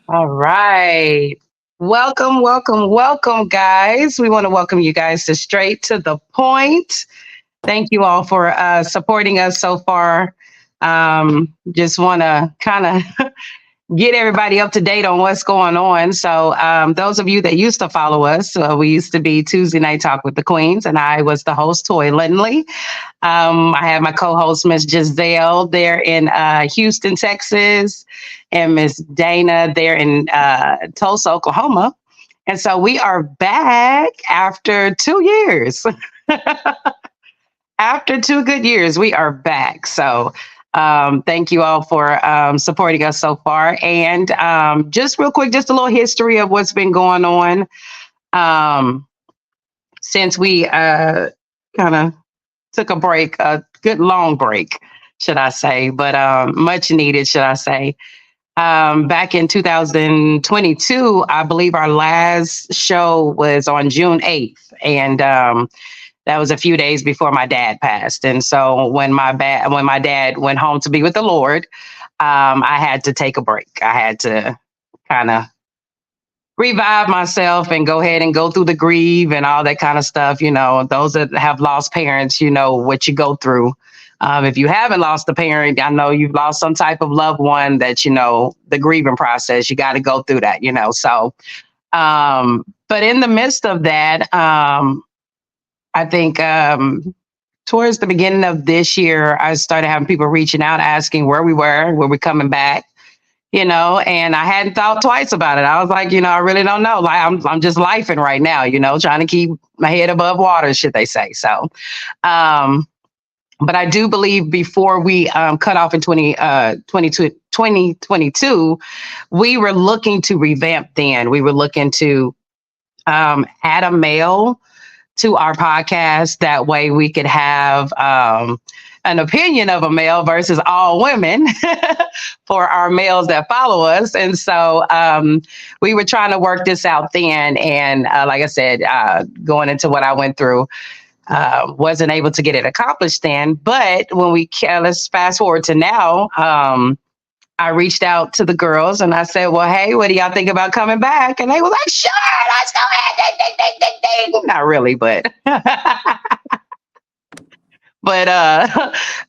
All right. Welcome, welcome, welcome, guys. We want to welcome you guys to Straight to the Point. Thank you all for supporting us so far. Just want to kind of get everybody up to date on what's going on. So, those of you that used to follow us, we used to be Tuesday Night Talk with the Queens, and I was the host, Toy Lindley. I have my co-host, Miss Giselle, there in Houston, Texas, and Miss Dana there in Tulsa, Oklahoma. And so we are back after 2 years. After 2 good years, we are back. So thank you all for supporting us so far. And just real quick, just a little history of what's been going on um, since we kind of took a break, a good long break, should I say, but much needed, should I say. Back in 2022, I believe our last show was on June 8th. And that was a few days before my dad passed. And so when my dad went home to be with the Lord, I had to take a break. I had to kind of revive myself and go ahead and go through the grief and all that kind of stuff. You know, those that have lost parents, you know what you go through. If you haven't lost a parent, I know you've lost some type of loved one that, you know, the grieving process, you got to go through that, you know. So, but in the midst of that, I think towards the beginning of this year, I started having people reaching out asking where we were we coming back, you know, and I hadn't thought twice about it. I was like, you know, I really don't know. Like I'm just lifing right now, you know, trying to keep my head above water, should they say. So, um, but I do believe before we cut off in 2022, we were looking to revamp then. We were looking to add a male to our podcast. That way we could have an opinion of a male versus all women for our males that follow us. And so we were trying to work this out then. And like I said, going into what I went through, wasn't able to get it accomplished then. But when let's fast forward to now, I reached out to the girls and I said, well, hey, what do y'all think about coming back? And they were like, sure, let's go ahead. Ding, ding, ding, ding, ding. Not really, but but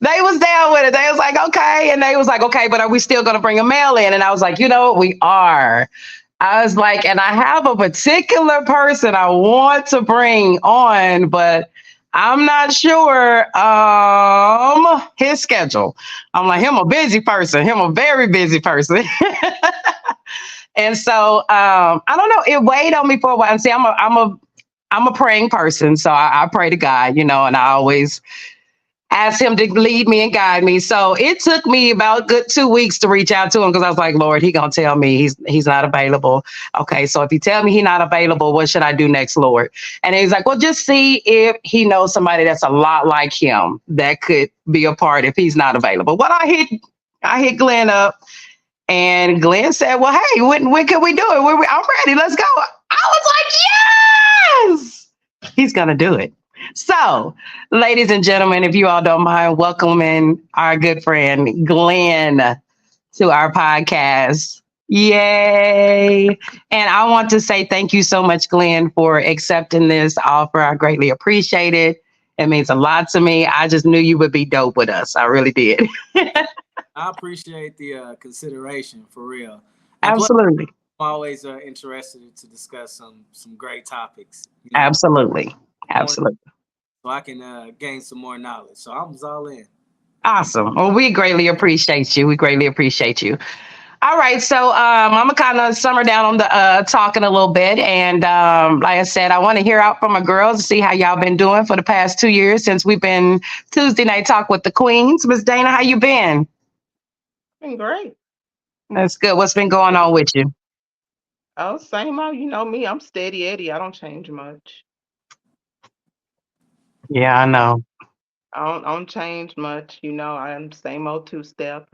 they was down with it. They was like, okay. And they was like, okay, but are we still gonna bring a male in? And I was like, you know what, we are. I was like, and I have a particular person I want to bring on, but I'm not sure his schedule. I'm like, him a busy person, him a very busy person. And so I don't know, it weighed on me for a while. And see, I'm a praying person. So I pray to God, you know, and I always ask him to lead me and guide me. So it took me about a good 2 weeks to reach out to him because I was like, Lord, he gonna tell me he's not available. Okay, so if he tell me he's not available, what should I do next, Lord? And he's like, well, just see if he knows somebody that's a lot like him that could be a part if he's not available. Well, I hit Glenn up, and Glenn said, well, hey, when can we do it? I'm ready. Let's go. I was like, yes, he's gonna do it. So, ladies and gentlemen, if you all don't mind welcoming our good friend Glenn to our podcast. Yay. And I want to say thank you so much, Glenn, for accepting this offer. I greatly appreciate it. It means a lot to me. I just knew you would be dope with us. I really did. I appreciate the consideration for real. And plus, Absolutely. I'm always interested to discuss some great topics. You know, Absolutely. more, Absolutely. so I can gain some more knowledge. So I was all in. Awesome. Well, we greatly appreciate you. We greatly appreciate you. All right, so I'm gonna kind of summer down on the talking a little bit, and like I said, I want to hear out from my girls, see how y'all been doing for the past 2 years since we've been Tuesday night talk with the Queens. Miss Dana, how you been? Been great. That's good. What's been going on with you? Oh, same old. You know me. I'm steady Eddie. I don't change much. Yeah, I know. I don't change much. You know, I'm same old two step.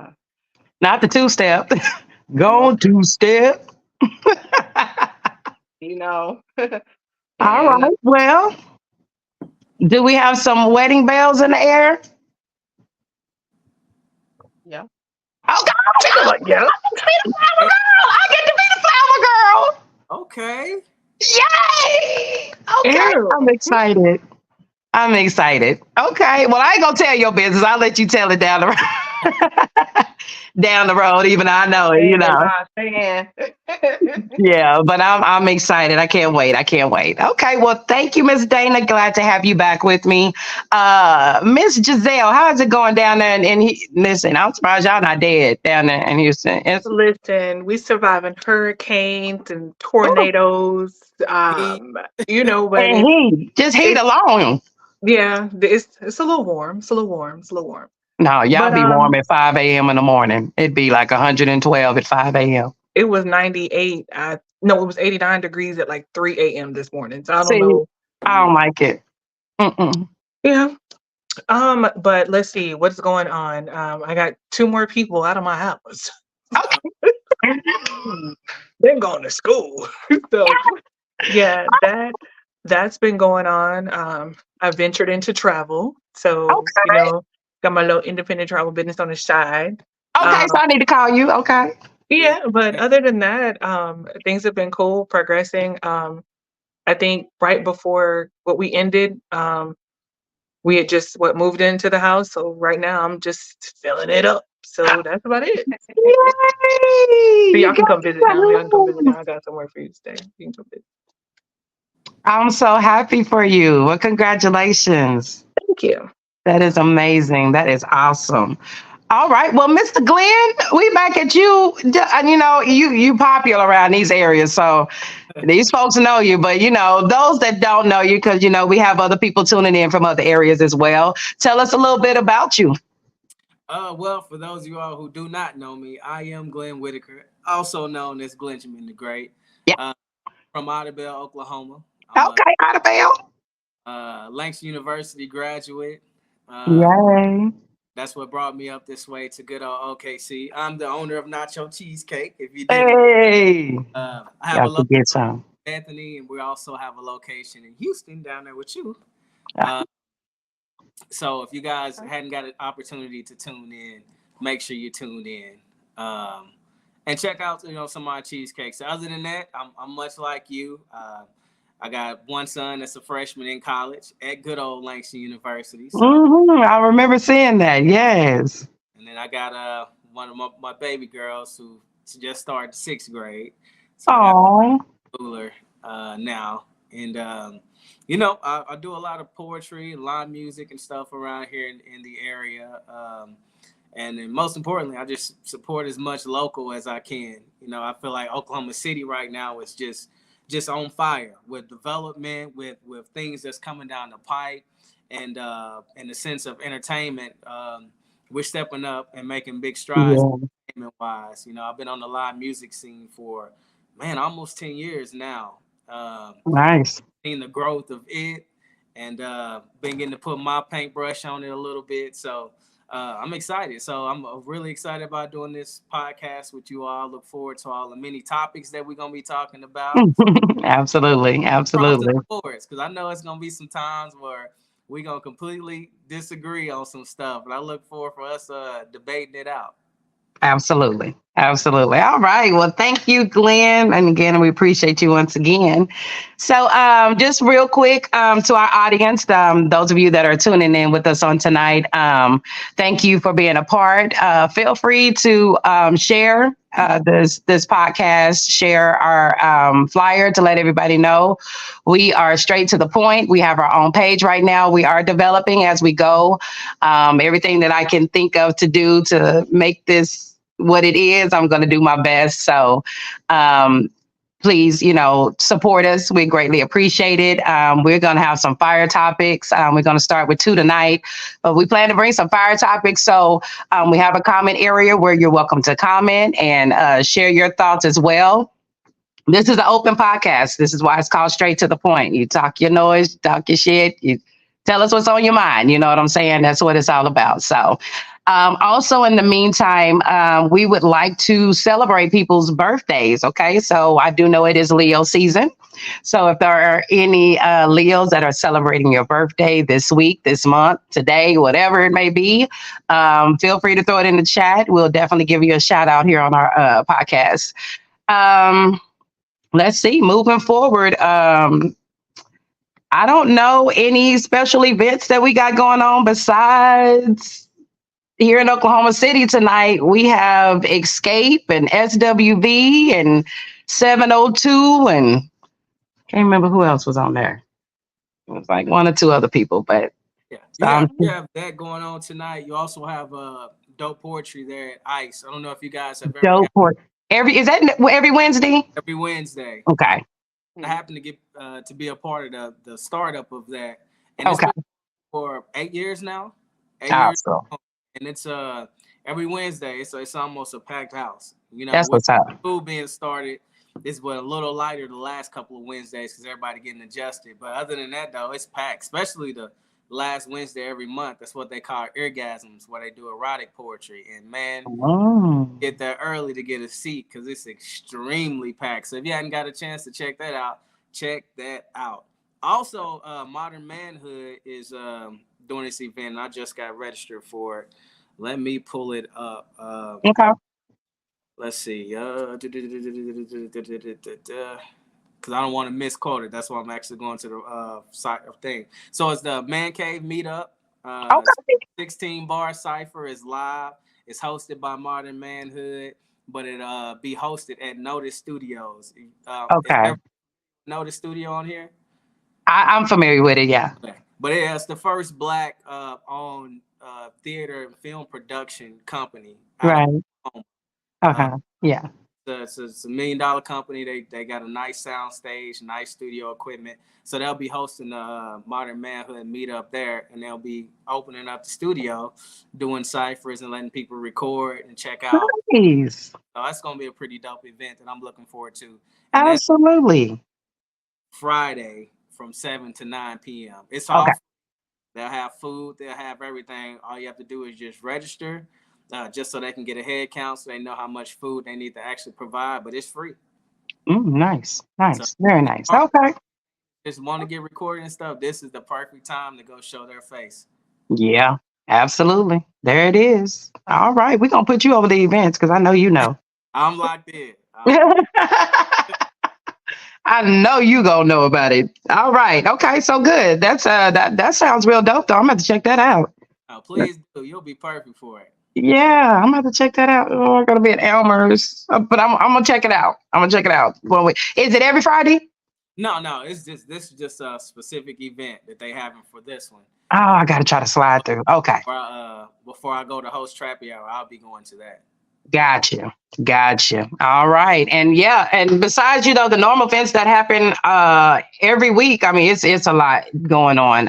Not the two step. Same old, Gone two step. you know. All and right. Well, do we have some wedding bells in the air? yeah. Oh God! Yeah. I get to be the Okay. Yay! Okay, Ew. I'm excited. I'm excited. Okay. Well, I ain't gonna tell your business. I'll let you tell it down the road. Down the road, even though I know it, Saying and not saying. Yeah, but I'm excited. I can't wait. I can't wait. Okay. Well, thank you, Miss Dana. Glad to have you back with me. Miss Giselle, how is it going down there? Listen, I'm surprised y'all not dead down there in Houston. Listen, we surviving hurricanes and Ooh, tornadoes. He, But and heat. Just heat it's alone. yeah, it's a little warm. It's a little warm. It's a little warm. No, y'all But be warm at 5 a.m. in the morning. It'd be like 112 at 5 a.m. it was 98. No, it was 89 degrees at like 3 a.m. this morning. So I don't See, know. I don't like it. Mm-mm. Yeah. But let's see what's going on. I got two more people out of my house. They're going to school. So yeah, that's been going on. I ventured into travel. So, Okay. got my little independent travel business on the side. Okay. Um, So I need to call you. Okay. yeah, but other than that, things have been cool, progressing. I think right before what we ended, we had just moved into the house. So right now I'm just filling it up. So that's about it. Yay! So You y'all can got come visit now. Y'all can come visit some. now. I got somewhere for you to stay. You can come visit. I'm so happy for you. Well, congratulations. Thank you. That is amazing. That is awesome. All right. Well, Mr. Glenn, we back at you. And you popular around these areas, so these folks know you. But those that don't know you, because we have other people tuning in from other areas as well. Tell us a little bit about you. well, for those of you all who do not know me, I am Glenn Whitaker, also known as Glenjamin the Great, Yeah. uh, from Idabel, Oklahoma. I'm a Okay, Arabelle. Langston University graduate. Uh, Yay. that's what brought me up this way to good old OKC. I'm the owner of Nacho Cheesecake, if you didn't. Hey. I have a Got to location get some. in Anthony, and we also have a location in Houston down there with you. Ah, Uh, so if you guys hadn't got an opportunity to tune in, make sure you tune in. And check out some of my cheesecakes. Other than that, I'm much like you. I got one son that's a freshman in college at good old Langston University. So, I remember seeing that. Yes. and then I got one of my baby girls who just started sixth grade. So I got Oh, a schooler now, and I do a lot of poetry, live music, and stuff around here in the area. And then most importantly, I just support as much local as I can. I feel like Oklahoma City right now is just on fire with development, with things that's coming down the pipe, and in the sense of entertainment, we're stepping up and making big strides yeah. entertainment wise. I've been on the live music scene for almost 10 years now. Nice. Seen the growth of it, and been getting to put my paintbrush on it a little bit. So I'm excited. So I'm really excited about doing this podcast with you all. Look forward to all the many topics that we're gonna be talking about. Absolutely. Crossing Absolutely. the boards, because I know it's gonna be some times where we're gonna completely disagree on some stuff, and I look forward for us debating it out. Absolutely. Absolutely. All right. Well, thank you, Glenn. And again, we appreciate you once again. So, just real quick to our audience, those of you that are tuning in with us on tonight, thank you for being a part. Feel free to share this podcast, share our flyer to let everybody know we are straight to the point. We have our own page right now. We are developing as we go. Everything that I can think of to do to make this what it is, I'm going to do my best. So, please, support us. We greatly appreciate it. We're going to have some fire topics. We're going to start with two tonight, but we plan to bring some fire topics. So we have a comment area where you're welcome to comment and share your thoughts as well. This is an open podcast. This is why it's called Straight to the Point. You talk your noise, talk your shit, you tell us what's on your mind. You know what I'm saying? That's what it's all about. So, also, in the meantime, we would like to celebrate people's birthdays. Okay. So, I do know it is Leo season. So, if there are any Leos that are celebrating your birthday this week, this month, today, whatever it may be, feel free to throw it in the chat. We'll definitely give you a shout out here on our podcast. Um, let's see, moving forward. I don't know any special events that we got going on besides here in Oklahoma City tonight. We have Escape and SWV and 702 and can't remember who else was on there. It was like one or two other people, but Yeah, um, you have that going on tonight. You also have dope poetry there at Ice. I don't know if you guys have ever dope got for every is that every Wednesday? every Wednesday. Okay, I happen to get to be a part of the startup of that, and it's okay, been for 8 years now. 8 years, awesome. and it's every Wednesday. It's almost a packed house. You know, That's with what's up. school being started, this was a little lighter the last couple of Wednesdays because everybody getting adjusted. But other than that, though, it's packed. Especially the last Wednesday every month. That's what they call orgasms, where they do erotic poetry. And man, Oh, get there early to get a seat because it's extremely packed. So if you hadn't got a chance to check that out, check that out. Also, Modern Manhood is doing this event, and I just got registered for it. Let me pull it up. okay, Let's see. Because I don't want to misquote it. That's why I'm actually going to the site of thing. So it's the Man Cave Meetup. Uh, okay, 16 bar cipher is live. It's hosted by Modern Manhood, but it be hosted at Notice Studios. Is okay. there Notice Studio on here? I'm familiar with it. Yeah, Okay. But it's the first black owned theater and film production company out of right. home. Uh, Okay, yeah. it's a $1 million company. They got a nice sound stage, nice studio equipment. So they'll be hosting the Modern Manhood meetup there, and they'll be opening up the studio, doing ciphers and letting people record and check out. Nice. So that's gonna be a pretty dope event that I'm looking forward to. And that's Absolutely. Friday from 7 to 9 p.m. It's Okay. all. They'll have food. They'll have everything. All you have to do is just register, just so they can get a head count, so they know how much food they need to actually provide. But it's free. Nice, So nice, very if nice. you Okay. just want to get recorded and stuff, this is the perfect time to go show their face. Yeah, absolutely. There it is. All right, we're gonna put you over the events because I know you know. I'm locked in. I know you gonna know about it. All right. Okay. So good. That's that sounds real dope though. I'm gonna have to check that out. Please do. You'll be perfect for it. Yeah, I'm gonna have to check that out. Oh, I'm gonna be at Elmer's, but I'm gonna check it out. I'm gonna check it out. Well, wait, is it every Friday? No. It's just this is just a specific event that they having for this one. Oh, I gotta try to slide through. Okay. Before I go to host Trappy Hour, I'll be going to that. Gotcha. Gotcha. All right. And yeah, and besides, the normal events that happen every week, I mean, it's a lot going on.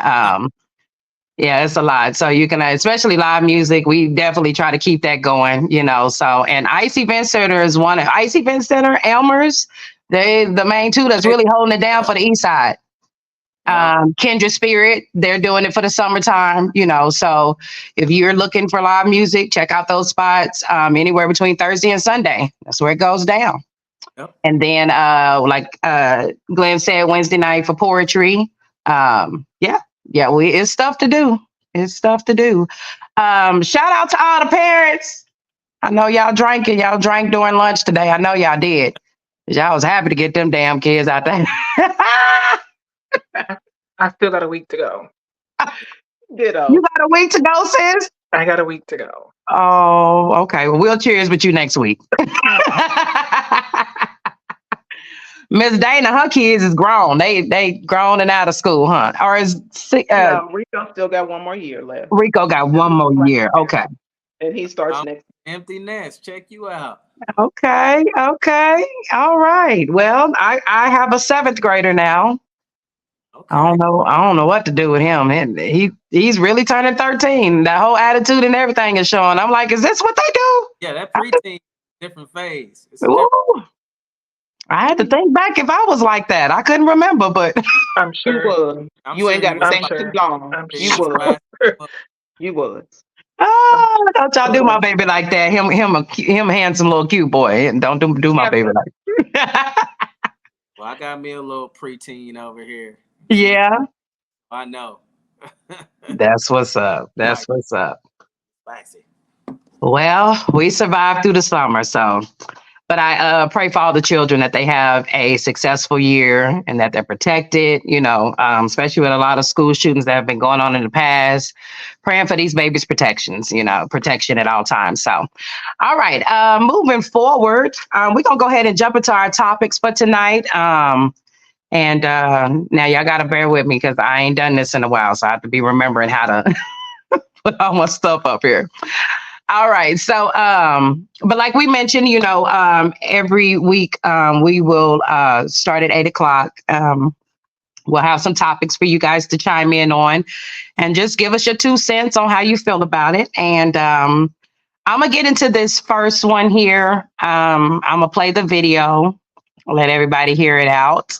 Yeah, it's a lot. So you can, especially live music, we definitely try to keep that going. So, and Ice Event Center is one of Ice Event Center, Elmer's, the main two that's really holding it down for the east side. Yep. Kindred Spirit, they're doing it for the summertime. So if you're looking for live music, check out those spots anywhere between Thursday and Sunday. That's where it goes down. Yep. And then, like Glenn said, Wednesday night for poetry. Yeah, it's stuff to do. It's stuff to do. Shout out to all the parents. I know y'all drinking. Y'all drank during lunch today. I know y'all did. Y'all was happy to get them damn kids out there. I still got a week to go. Ditto. You got a week to go, sis? I got a week to go. Oh, okay. Well, we'll cheers with you next week. Miss Dana, her kids is grown. They grown and out of school, huh? Or is No, Rico still got one more year left. Rico got one more year? Okay. And he starts next. Empty nest. Check you out. Okay. All right. Well, I have a 7th grader now. Okay. I don't know what to do with him. And he's really turning 13. That whole attitude and everything is showing. I'm like, is this what they do? Yeah, that preteen different phase. I had to think back if I was like that. I couldn't remember, but I'm sure. You was. You ain't got to think sure. too long. I'm You sure. was. You was. oh, don't y'all do my baby like that. Him handsome little cute boy. And don't do my baby like that. Well, I got me a little preteen over here. Yeah. I know. That's what's up. That's what's up. Spicy. Well, we survived through the summer, so But I pray for all the children that they have a successful year and that they're protected, especially with a lot of school shootings that have been going on in the past. Praying for these babies' protections, protection at all times. So, all right, moving forward, we're going to go ahead and jump into our topics for tonight. And now y'all got to bear with me because I ain't done this in a while. So I have to be remembering how to put all my stuff up here. All right. So, but like we mentioned, every week we will start at 8 o'clock. We'll have some topics for you guys to chime in on and just give us your 2 cents on how you feel about it. And I'm going to get into this first one here. I'm going to play the video, let everybody hear it out.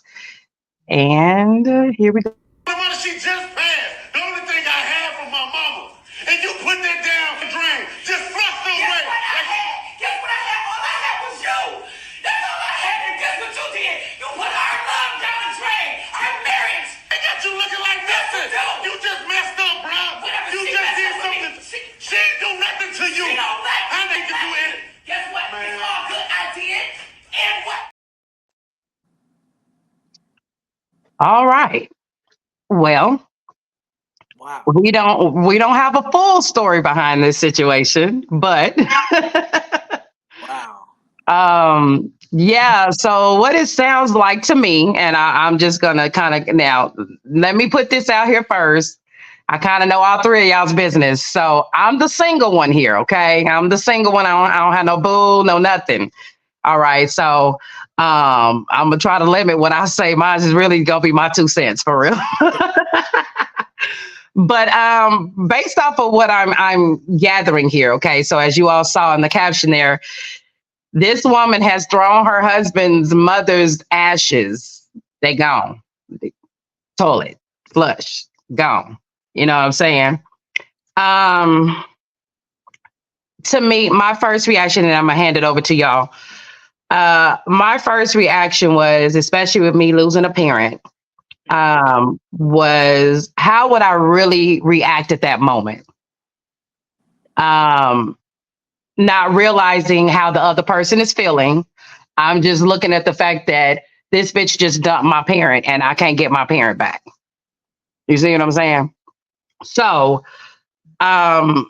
And here we go. The money she just passed, the only thing I had from my mama, and you put that down the drain, just flushed away. Guess what I had? All I had was you. That's all I had, and guess what you did? You put our love down the drain, our marriage. They got you looking like nothing. You just messed up, bro. You just did something. She ain't do nothing to you. I need to do it. Guess what? It's all good. I did. And what? All right. Well, Wow. we don't have a full story behind this situation, but Wow. yeah, so what it sounds like to me, and I'm just gonna kind of now let me put this out here first. I kind of know all three of y'all's business. So I'm the single one here, okay? I'm the single one. I don't have no boo, no nothing. All right. So I'm gonna try to limit when I say mine is really gonna be my 2 cents for real. But based off of what I'm gathering here, okay. So as you all saw in the caption there, this woman has thrown her husband's mother's ashes. They gone. Toilet, flush, gone. You know what I'm saying? To me, my first reaction, and I'm gonna hand it over to y'all. My first reaction was, especially with me losing a parent, was how would I really react at that moment? Not realizing how the other person is feeling. I'm just looking at the fact that this bitch just dumped my parent and I can't get my parent back. You see what I'm saying? So, the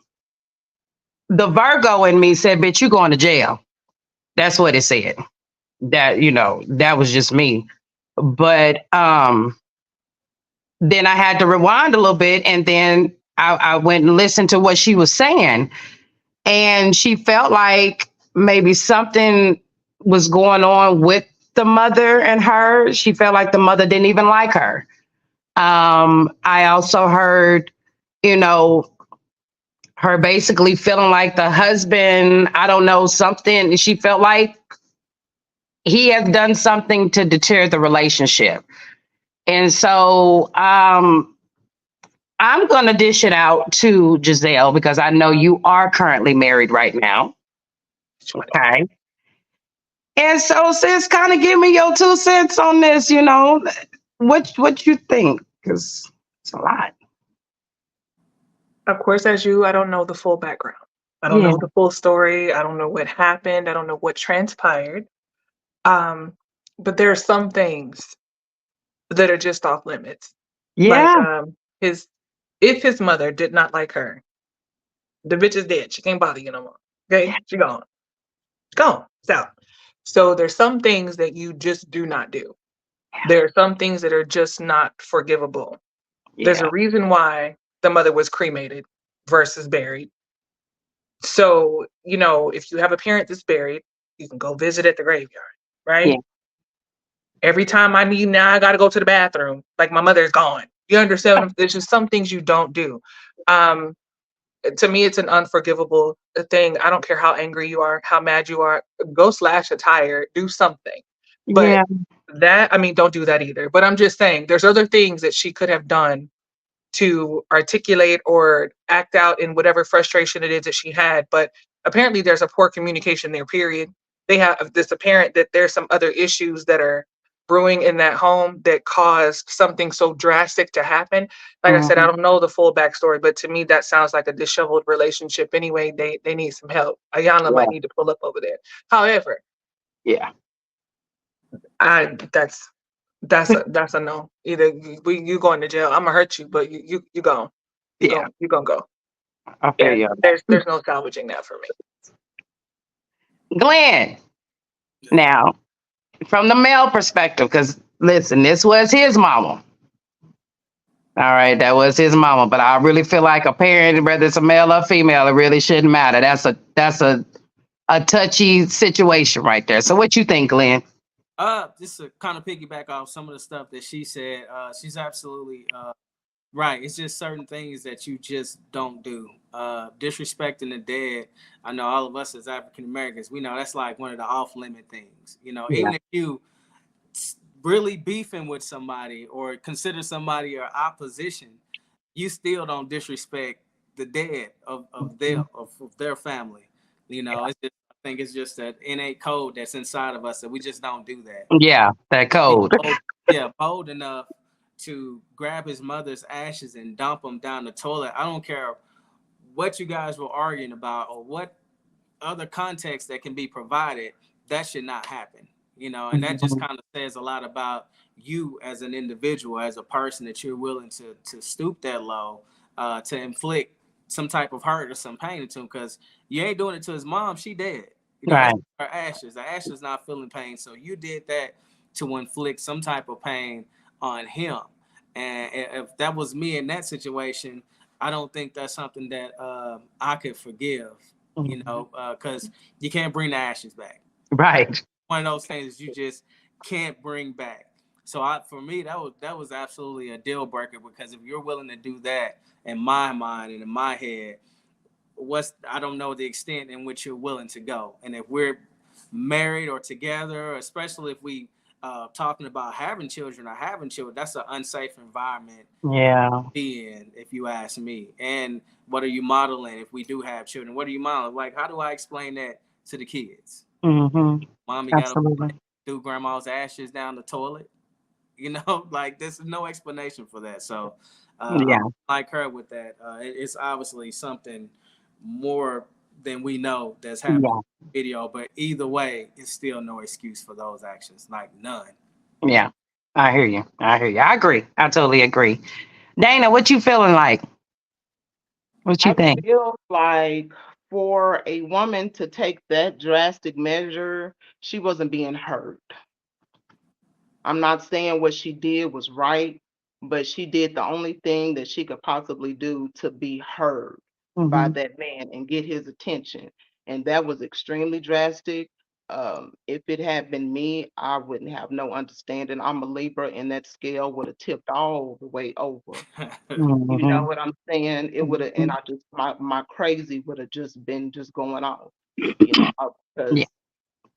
Virgo in me said, bitch, you going to jail. That's what it said. That was just me. But then I had to rewind a little bit, and then I went and listened to what she was saying. And she felt like maybe something was going on with the mother and her. She felt like the mother didn't even like her. I also heard, her basically feeling like the husband, I don't know, something. She felt like he has done something to deter the relationship. And so I'm going to dish it out to Giselle because I know you are currently married right now. Okay. And so, sis, kind of give me your 2 cents on this, what you think? Because it's a lot. Of course, as you, I don't know the full background. I don't know the full story. I don't know what happened. I don't know what transpired. But there are some things that are just off limits. Yeah. Like if his mother did not like her, the bitch is dead. She can't bother you no more. Okay, she gone. Gone. It's out. So there's some things that you just do not do. There are some things that are just not forgivable. There's a reason why the mother was cremated versus buried. So, if you have a parent that's buried, you can go visit at the graveyard, right? Yeah. Every time I need now, I got to go to the bathroom. Like my mother's gone. You understand? There's just some things you don't do. To me, it's an unforgivable thing. I don't care how angry you are, how mad you are. Go slash a tire, do something. But don't do that either. But I'm just saying, there's other things that she could have done to articulate or act out in whatever frustration it is that she had. But apparently there's a poor communication there, period. They have this apparent that there's some other issues that are brewing in that home that caused something so drastic to happen. Like I said, I don't know the full backstory, but to me, that sounds like a disheveled relationship anyway. They need some help. Ayana might need to pull up over there. However, Yeah. That's a no. Either you going to jail. I'm gonna hurt you, but you gone. Yeah. You gonna go. I feel Yeah. you. There's no salvaging that for me. Glenn, now from the male perspective, because listen, this was his mama. All right, that was his mama, but I really feel like a parent, whether it's a male or female, it really shouldn't matter. That's a touchy situation right there. So what you think, Glenn? Just to kind of piggyback off some of the stuff that she said, she's absolutely right. It's just certain things that you just don't do. Disrespecting the dead. I know all of us as African Americans, we know that's like one of the off limit things. You know, Yeah. even if you really beefing with somebody or consider somebody your opposition, you still don't disrespect the dead of their family. You know, it's just, I think it's just that innate code that's inside of us that we just don't do that. Yeah, that He's code. bold enough to grab his mother's ashes and dump them down the toilet. I don't care what you guys were arguing about or what other context that can be provided. That should not happen. You know, and that just Mhm. kind of says a lot about you as an individual, as a person, that you're willing to stoop that low, to inflict some type of hurt or some pain into him, because you ain't doing it to his mom. She dead. You know, Right. that's her ashes. The ashes not feeling pain. So you did that to inflict some type of pain on him. And if that was me in that situation, I don't think that's something that I could forgive, you Mhm. know, because you can't bring the ashes back. Right. One of those things you just can't bring back. So for me, that was absolutely a deal breaker, because if you're willing to do that, in my mind and in my head, I don't know the extent in which you're willing to go. And if we're married or together, especially if we talking about having children, that's an unsafe environment Yeah. to be in, if you ask me. And what are you modeling if we do have children? What are you modeling? Like, how do I explain that to the kids? Hmm. Mommy got to Absolutely. do grandma's ashes down the toilet. You know, like there's no explanation for that. So I'm Yeah. like her with that. It's obviously something more than we know that's happening Yeah. in the video, but either way, it's still no excuse for those actions, like none. Yeah. I hear you. I hear you. I agree. I totally agree. Dana, what you feeling like? What you I think? feel like for a woman to take that drastic measure, she wasn't being heard. I'm not saying what she did was right, but she did the only thing that she could possibly do to be heard by Hmm. that man and get his attention. And that was extremely drastic. If it had been me, I wouldn't have no understanding. I'm a Libra, and that scale would have tipped all the way over. You know Hmm. what I'm saying? It would have, and Hmm. I just my crazy would have just been just going off, you know, Yeah. because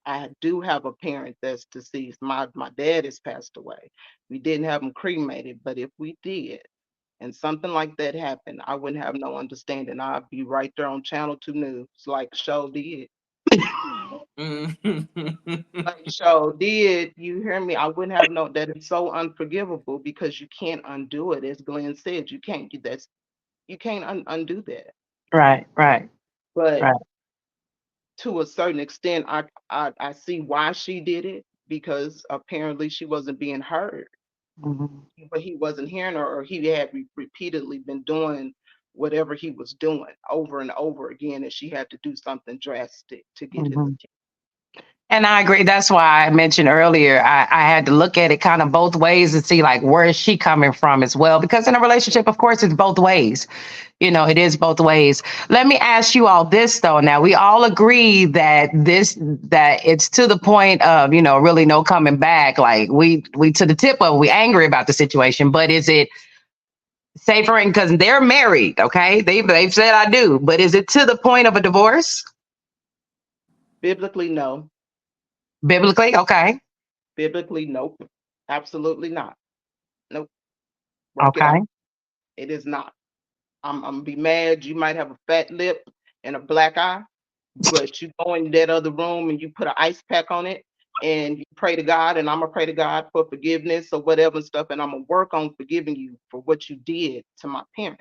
I do have a parent that's deceased. My dad has passed away. We didn't have him cremated, but if we did, and something like that happened, I wouldn't have no understanding. I'd be right there on Channel 2 News, like show did. Like show did. You hear me? I wouldn't have no. That is so unforgivable because you can't undo it. As Glenn said, you can't do that. You can't undo that. Right. Right. But Right. to a certain extent, I see why she did it because apparently she wasn't being heard, Hmm. but he wasn't hearing her, or he had repeatedly been doing whatever he was doing over and over again, and she had to do something drastic to get his Hmm. attention. And I agree. That's why I mentioned earlier, I had to look at it kind of both ways and see like where is she coming from as well. Because in a relationship, of course, it's both ways. You know, it is both ways. Let me ask you all this though. Now we all agree that that it's to the point of, you know, really no coming back. Like we to the tip of we angry about the situation, but is it safer because they're married? Okay, they've said I do, but is it to the point of a divorce? Biblically, no. Biblically, okay, Biblically, nope. Absolutely not. Nope. Work it okay. out. It is not. I'm gonna be mad. You might have a fat lip and a black eye, but you go in that other room and you put an ice pack on it and you pray to God, and I'm gonna pray to God for forgiveness or whatever stuff, and I'm gonna work on forgiving you for what you did to my parent.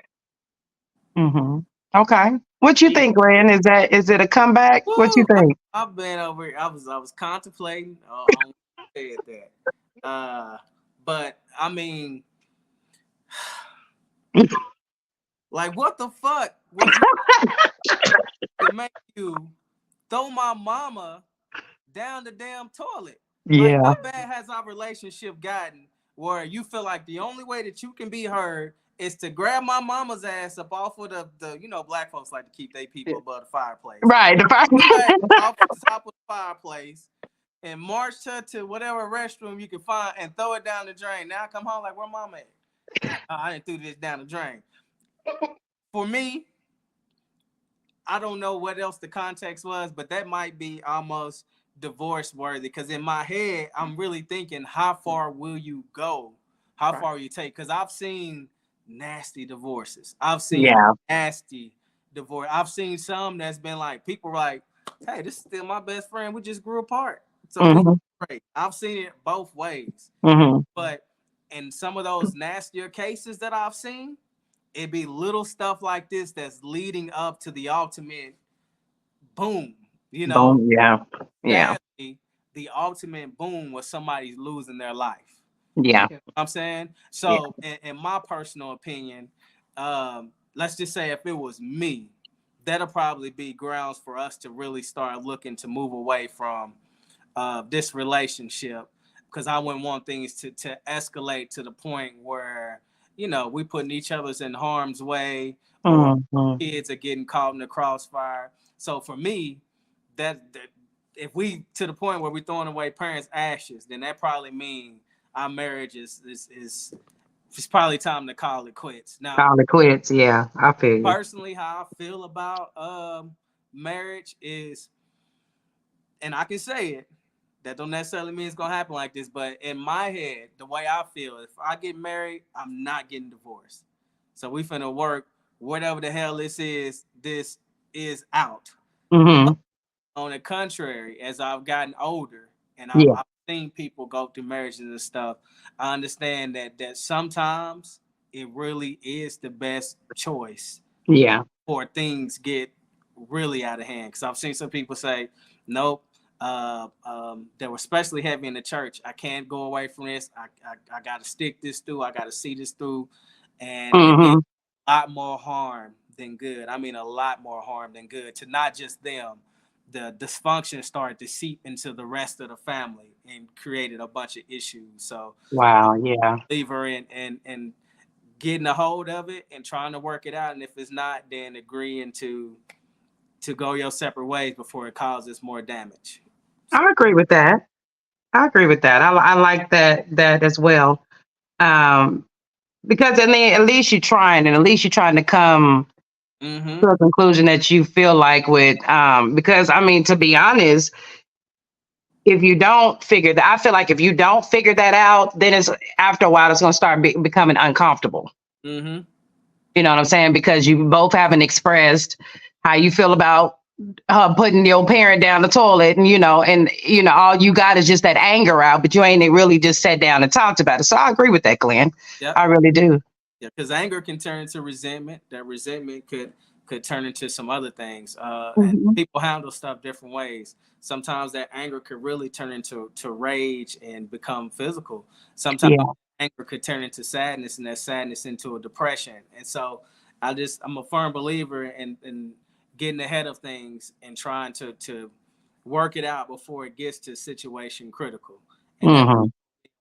Hmm. Okay. What you think, Glenn? Is it a comeback? What you Woo! think? I've been over. I was contemplating on said that. But I mean, like, what the fuck would you to make you throw my mama down the damn toilet? Like, Yeah. how bad has our relationship gotten where you feel like the only way that you can be heard is to grab my mama's ass up off of the black folks like to keep their people above the fireplace. Right. The Put her first. off the top of the fireplace and march her to whatever restroom you can find and throw it down the drain. Now I come home like, where mama at? I didn't threw this down the drain. For me, I don't know what else the context was, but that might be almost divorce worthy. Because in my head, I'm really thinking, how far will you go? How far will you take? Because I've seen nasty divorces. I've seen Yeah. nasty divorce. I've seen some that's been like, people like, hey, this is still my best friend. We just grew apart. So we Hmm. great. I've seen it both ways. Hmm. But in some of those nastier cases that I've seen, it'd be little stuff like this that's leading up to the ultimate boom. You know, Boom. Yeah. Yeah. sadly, the ultimate boom was somebody's losing their life. Yeah. You know what I'm saying? Yeah. So, in my personal opinion, let's just say if it was me, that'll probably be grounds for us to really start looking to move away from this relationship, because I wouldn't want things to escalate to the point where, we putting each other's in harm's way, or Hmm. kids are getting caught in the crossfire. So for me, that if we to the point where we're throwing away parents' ashes, then that probably means our marriage is it's probably time to call it quits. Now, Call it quits. Yeah. I feel you. personally, how I feel about marriage is, and I can say it, that don't necessarily mean it's gonna happen like this, but in my head, the way I feel, if I get married, I'm not getting divorced. So we finna work whatever the hell this is out. Hmm. On the contrary, as I've gotten older and I've, Yeah. I've seen people go through marriages and stuff, I understand that sometimes it really is the best choice Yeah. or things get really out of hand. Because I've seen some people say, nope, they were especially heavy in the church. I can't go away from this. I got to stick this through. I got to see this through. And it did Hmm. a lot more harm than good. I mean, a lot more harm than good to not just them. The dysfunction started to seep into the rest of the family and created a bunch of issues. So I'm Wow. Yeah. a believer in getting a hold of it and trying to work it out. And if it's not, then agreeing to go your separate ways before it causes more damage. So, I agree with that. I agree with that. I like that as well. Um, because then at least you're trying, and at least you're trying to come mm-hmm, to a conclusion that you feel like with. Because I mean, to be honest, if you don't figure that, I feel like if you don't figure that out, then it's after a while it's going to start becoming uncomfortable. mm-hmm, You know what I'm saying? Because you both haven't expressed how you feel about putting your parent down the toilet, and all you got is just that anger out, but you ain't really just sat down and talked about it. So I agree with that, Glenn. yep. I really do. Yeah, because anger can turn into resentment. That resentment could turn into some other things. And Hmm. people handle stuff different ways. Sometimes that anger could really turn into rage and become physical. Sometimes Yeah, anger could turn into sadness, and that sadness into a depression. And so I'm a firm believer in getting ahead of things and trying to work it out before it gets to situation critical. And that hmm,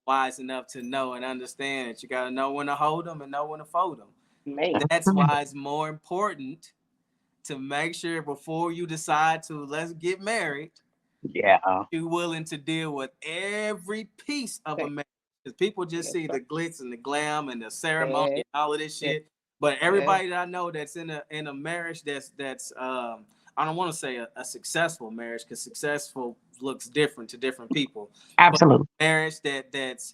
wise enough to know and understand that you got to know when to hold them and know when to fold them. Man. That's why it's more important to make sure before you decide to let's get married, yeah, you're willing to deal with every piece of a marriage. Because people just Yes, see sir. the glitz and the glam and the ceremony Yes, and all of this yes, shit. But yes. everybody that I know that's in a marriage that's I don't want to say a successful marriage, because successful looks different to different people. But absolutely. marriage that's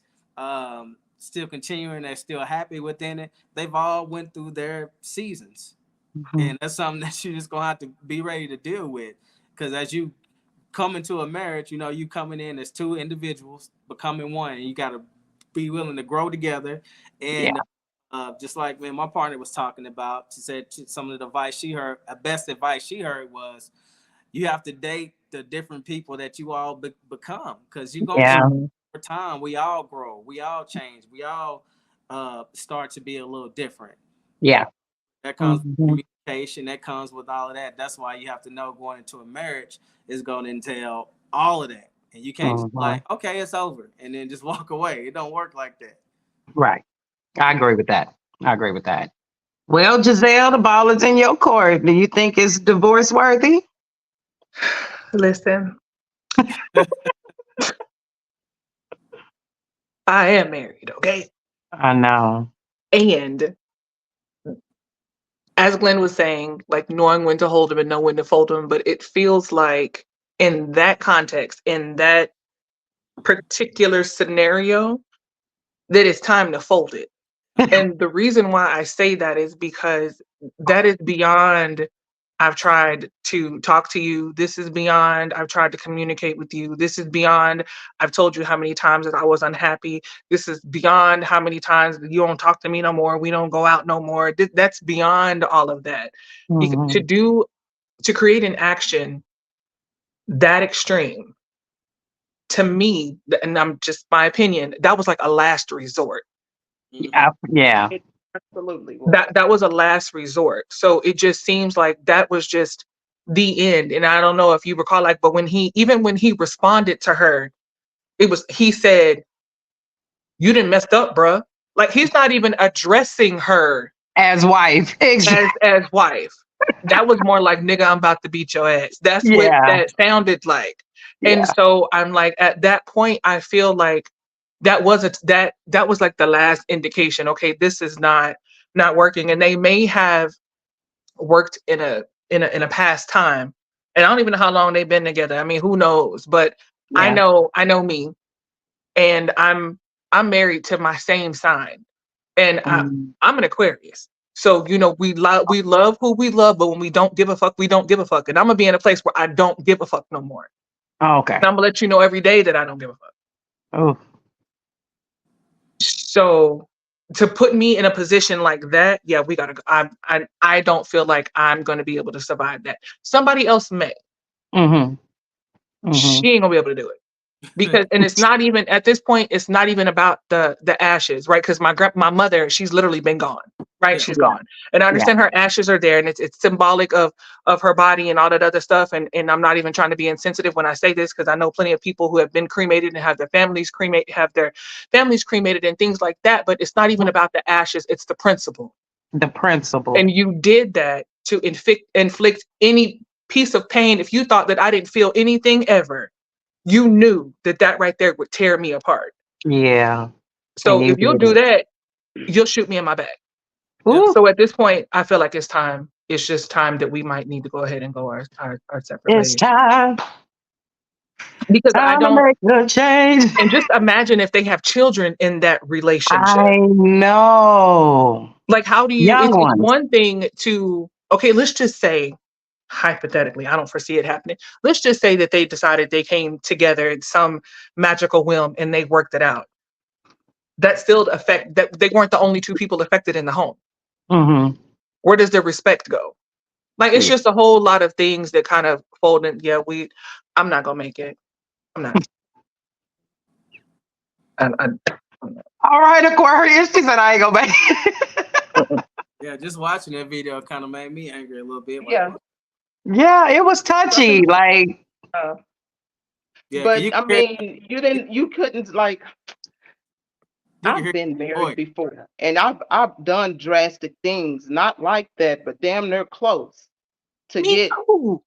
still continuing, that's still happy within it, they've all went through their seasons. Hmm. And that's something that you're just gonna have to be ready to deal with. Because as you come into a marriage, you coming in as two individuals becoming one, and you got to be willing to grow together Yeah, and Just like when my partner was talking about, she said some of the advice she heard, the best advice she heard was you have to date the different people that you all become, because you're going to Yeah. Mhm. over time, we all grow, we all change, we all start to be a little different. Yeah. That comes Hmm. with communication, that comes with all of that. That's why you have to know going into a marriage is going to entail all of that. And you can't just be Hmm. like, okay, it's over, and then just walk away. It don't work like that. Right. I Yeah. agree with that. I agree with that. Well, Giselle, the ball is in your court. Do you think it's divorce worthy? Listen, I am married, okay? I know. And as Glenn was saying, like knowing when to hold them and know when to fold them, but it feels like in that context, in that particular scenario, that it's time to fold it. And the reason why I say that is because that is beyond I've tried to talk to you. This is beyond I've tried to communicate with you. This is beyond I've told you how many times that I was unhappy. This is beyond how many times that you don't talk to me no more. We don't go out no more. That's beyond all of that. Hmm. To create an action that extreme, to me, and I'm just my opinion, that was like a last resort. Hmm. Yeah. Yeah. It absolutely was. That was a last resort. So it just seems like that was just the end. And I don't know if you recall, like, but when he responded to her, he said, "You didn't messed up, bruh." Like he's not even addressing her As wife. as wife. That was more like, "Nigga, I'm about to beat your ass." That's what Yeah. that sounded like. And Yeah. so I'm like, at that point, I feel like that was like the last indication. Okay, this is not working. And they may have worked in a past time. And I don't even know how long they've been together. I mean, who knows? But Yeah. I know me, and I'm married to my same sign, and Mm. I'm an Aquarius. So we love who we love, but when we don't give a fuck, we don't give a fuck. And I'm gonna be in a place where I don't give a fuck no more. Okay. And I'm gonna let you know every day that I don't give a fuck. Oh. So to put me in a position like that, yeah, we gotta go. I don't feel like I'm gonna be able to survive that. Somebody else may. Hmm. Hmm. She ain't gonna be able to do it. Because and it's not even at this point, it's not even about the ashes, right? Because my mother, she's literally been gone, right? Yeah. She's Yeah. gone. And I Yeah. understand her ashes are there and it's symbolic of her body and all that other stuff. And I'm not even trying to be insensitive when I say this, because I know plenty of people who have been cremated and have their families cremated and things like that. But it's not even about the ashes, it's the principle. The principle. And you did that to inflict any piece of pain. If you thought that I didn't feel anything ever, you knew that that right there would tear me apart. Yeah. And So you if you'll did do it. that, you'll shoot me in my back. Yeah. Ooh, So at this point, I feel like it's time. It's just time that we might need to go ahead and go our separate it's ways. time. Because I Time to don't, make the change. and just imagine if they have children in that relationship. I know. Like, how do you, Young it's ones. one thing to, okay, let's just say, hypothetically, I don't foresee it happening. Let's just say that they decided they came together in some magical whim and they worked it out. That still affect that they weren't the only two people affected in the home. Hmm. Where does the respect go? Like it's Yeah. just a whole lot of things that kind of fold in. Yeah, I'm not gonna make it. I'm not. I'm not. All right, Aquarius. She said I ain't gonna make it. Mm-mm. Yeah. Just watching that video kind of made me angry a little bit. Like, Yeah. what? Yeah, it was touchy. Like, Uh, Yeah. Can But you I hear? mean, you couldn't like. You can I've hear been the voice. married before, and I've done drastic things, not like that, but damn near close to me get too.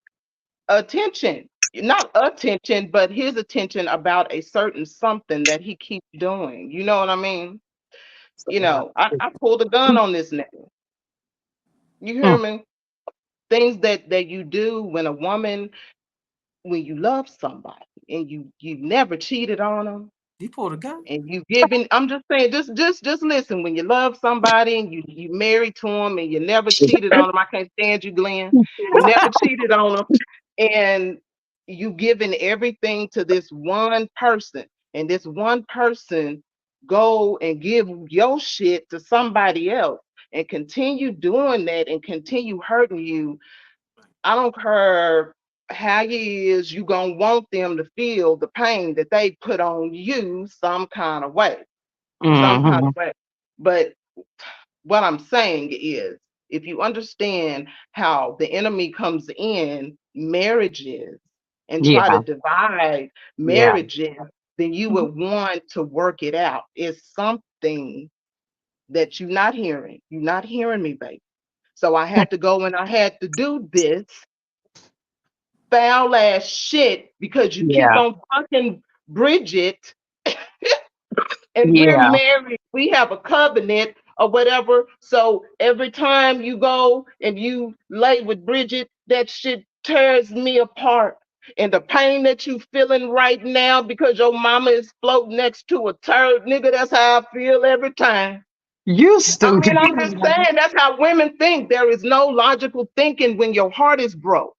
attention. Not attention, but his attention about a certain something that he keeps doing. You know what I mean? I pulled a gun on this nigga. You hear mm, me? Things that you do when you love somebody and you never cheated on them He pulled a gun. and you giving. I'm just saying, just listen. When you love somebody and you married to them and you never cheated on them, I can't stand you, Glenn. You never cheated on them, and you giving everything to this one person, and this one person go and give your shit to somebody else and continue doing that and continue hurting you, I don't care how you is, you gonna want them to feel the pain that they put on you some kind of way. Some kind Mm-hmm. of way. But what I'm saying is, if you understand how the enemy comes in marriages and try Yeah. to divide Yeah. marriages, then you Mhm. would want to work it out. It's something that you're not hearing. You're not hearing me, baby. So I had to go and I had to do this foul ass shit because you keep Yeah. on fucking Bridget and we're Yeah. married. We have a covenant or whatever. So every time you go and you lay with Bridget, that shit tears me apart. And the pain that you feeling right now because your mama is floating next to a turd, nigga, that's how I feel every time. You I stupid. mean, I'm just saying that's how women think. There is no logical thinking when your heart is broke.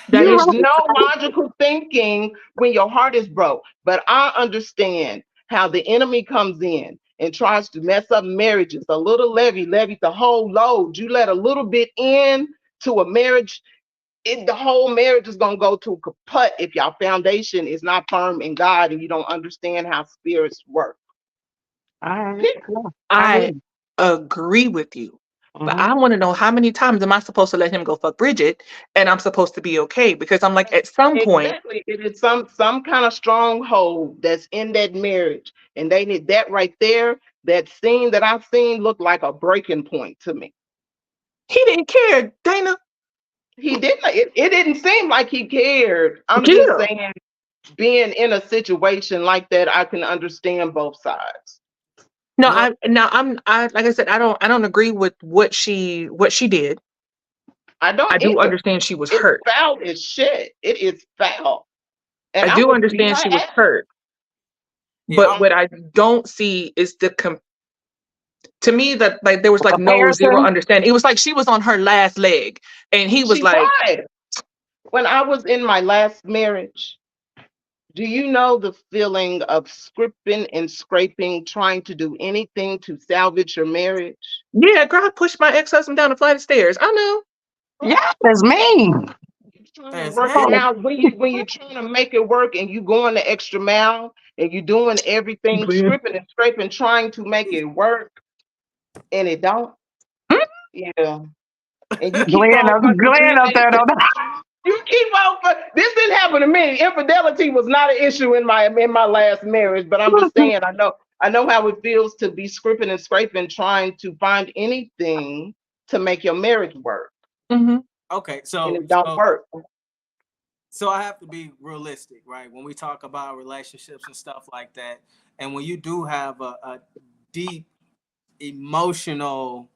That You is There's right. no logical thinking when your heart is broke. But I understand how the enemy comes in and tries to mess up marriages. A little levy the whole load. You let a little bit in to a marriage, the whole marriage is gonna go to kaput if your foundation is not firm in God and you don't understand how spirits work. All right. Yeah, I I agree. agree with you. But Mm-hmm. I want to know how many times am I supposed to let him go fuck Bridget and I'm supposed to be okay? Because I'm like, at some point, Exactly. It is some kind of stronghold that's in that marriage. And they need that right there. That scene that I've seen looked like a breaking point to me. he didn't care, Dana. He didn't it didn't seem like he cared. I'm just Yeah. saying being in a situation like that, I can understand both sides. No, Well, I like I said, I don't agree with what she did. I I don't do either. understand she was It's hurt. foul as shit. It is foul. And I I do would beat understand her she was ass. hurt. yeah, But what I don't see is to me that like there was The like no zero comparison. understanding. It was like she was on her last leg and he was She like, was. When I was in my last marriage, do you know the feeling of scripting and scraping, trying to do anything to salvage your marriage? yeah, girl, I pushed my ex-husband down a flight of stairs. I know. Yeah, that's mean. You're trying to as work it hell. Oh, out when you're trying to make it work and you going the extra mile and you're doing everything, Glenn. scripting and scraping, trying to make it work and it don't. Yeah. And you keep on fucking Glenn up Bridget. there. Don't. You keep on. This didn't happen to me. Infidelity was not an issue in my last marriage. But I'm just saying, I know how it feels to be scripting and scraping, trying to find anything to make your marriage work, Mm-hmm. Okay, and so it don't so work. so I have to be realistic, right? When we talk about relationships and stuff like that, and when you do have a deep emotional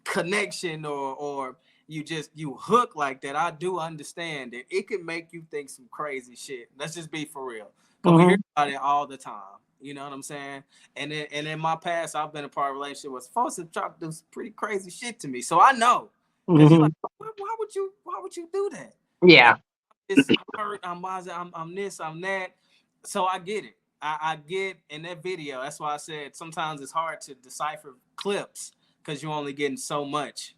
connection or you hook like that, I do understand that it can make you think some crazy shit. Let's just be for real, because we hear Mm-hmm. about it all the time. You know what I'm saying? And in my past, I've been a part of a relationship where folks have tried to do some pretty crazy shit to me. So I know, because you're Mm-hmm. like, why would you do that? And Yeah. it's I'm hurt, I'm this, I'm that. So I get it. I get in that video. That's why I said sometimes it's hard to decipher clips because you're only getting so much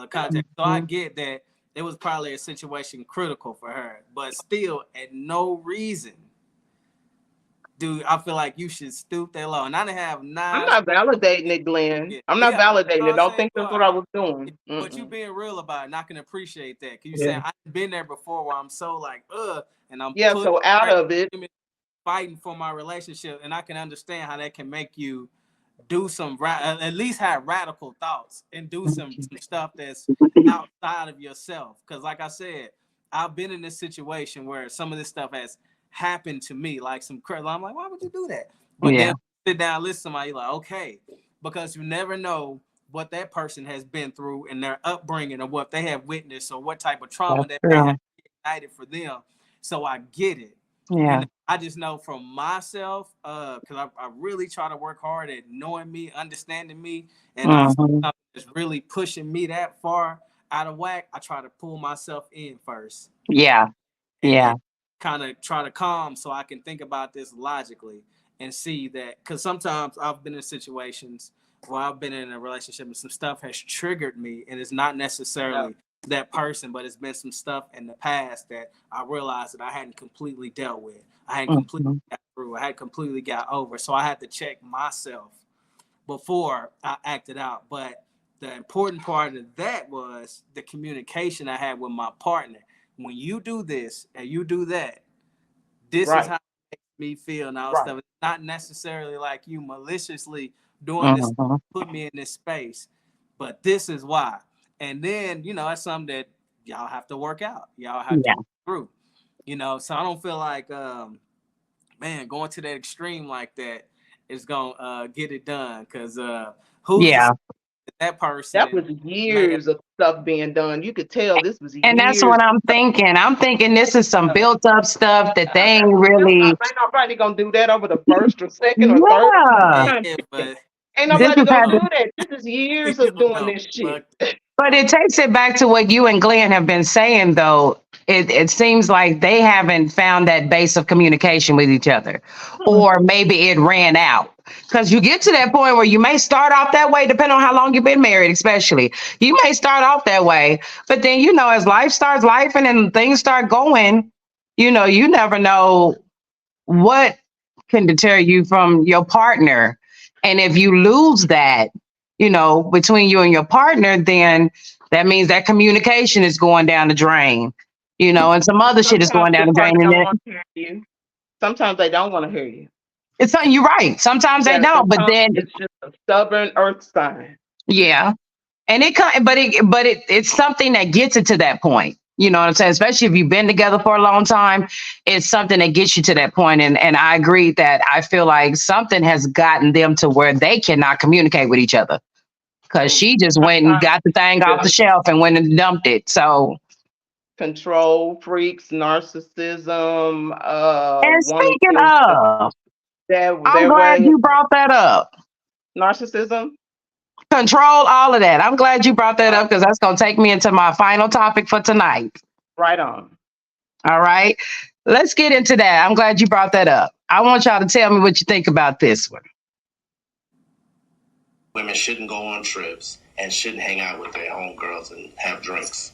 context. So I Mhm. get that it was probably a situation critical for her, but still, at no reason, dude, I feel like you should stoop that low. And I didn't have I'm knives. not validating it, Glenn. I'm not Yeah, you validating know it. what I'm Don't saying? think You that's what are. I was doing. But you Mm-mm. being real about it, and I can appreciate that. Cause you saying Yeah. I've been there before where I'm so like, and I'm Yeah. put So out of it, fighting for my relationship, and I can understand how that can make you do some at least have radical thoughts and do some stuff that's outside of yourself. Because like I said, I've been in this situation where some of this stuff has happened to me, like some crazy. I'm like, why would you do that? But Yeah. then sit down, listen to somebody, you're like, okay, because you never know what that person has been through in their upbringing or what they have witnessed or what type of trauma That's that may have true. ignited for them. So I get it. You Yeah. know, I just know from myself, because I really try to work hard at knowing me, understanding me, and I see Mm-hmm. something that's really pushing me that far out of whack. I try to pull myself in first Yeah. and Yeah. kind of try to calm so I can think about this logically. and see that, because sometimes I've been in situations where I've been in a relationship and some stuff has triggered me, and it's not necessarily that person, but it's been some stuff in the past that I realized that I hadn't completely dealt with. I hadn't completely Mhm. got through. I had completely got over. So I had to check myself before I acted out. But the important part of that was the communication I had with my partner. When you do this and you do that, this is Right. how it makes me feel and all Right. stuff. It's not necessarily like you maliciously doing this, Mhm. put me in this space, but this is why. And then, that's something that y'all have to work out. Y'all have to Yeah. work through. So I don't feel like man, going to that extreme like that is gonna get it done. Cause who's to say Yeah. that That person was may have years of stuff being done. You could tell this was And that's years. what I'm thinking. I'm thinking this is some built up stuff that they ain't Ain't really. nobody gonna do that over the first or second or third Yeah. time. yeah, but Ain't This nobody is gonna how. do that. This is years you of don't doing know. this shit. But it takes it back to what you and Glenn have been saying, though. It seems like they haven't found that base of communication with each other, or maybe it ran out. Because you get to that point where you may start off that way, depending on how long you've been married, especially. You may start off that way, but then, as life starts life and things start going, you never know what can deter you from your partner. And if you lose that, between you and your partner, then that means that communication is going down the drain, and some other shit is Sometimes going down your the drain. partner And don't then want to hear you. Sometimes they don't want to hear you. it's something you're right. Sometimes they Yeah, don't, but sometimes then, it's just a stubborn earth sign. yeah. And it's something that gets it to that point. You know what I'm saying? Especially if you've been together for a long time, it's something that gets you to that point. And I agree that I feel like something has gotten them to where they cannot communicate with each other. Cause Mm. she just went and got the thing off the Just shelf and went and dumped it. So, control freaks, narcissism, and wanting speaking things of, I'm their glad way. you brought that up. Narcissism. Control all of that. I'm glad you brought that up because that's gonna take me into my final topic for tonight. Right on. All right. Let's get into that. I'm glad you brought that up. I want y'all to tell me what you think about this one. Women shouldn't go on trips and shouldn't hang out with their homegirls and have drinks.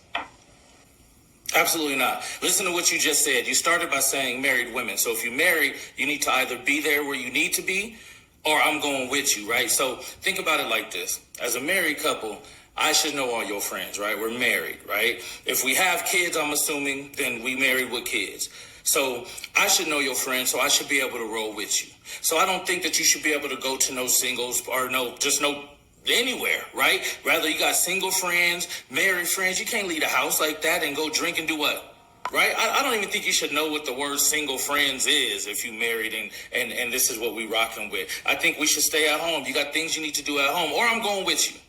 Absolutely not. Listen to what you just said. You started by saying married women. So if you're married, you need to either be there where you need to be or I'm going with you, right? So think about it like this. As a married couple, I should know all your friends, right? We're married, right? If we have kids, I'm assuming, then we married with kids. So I should know your friends, so I should be able to roll with you. So I don't think that you should be able to go to no singles or just no anywhere, right? Rather, you got single friends, married friends. You can't leave the house like that and go drink and do what? Right? I don't even think you should know what the word single friends is if you married and this is what we rocking with. I think we should stay at home. You got things you need to do at home, or I'm going with you.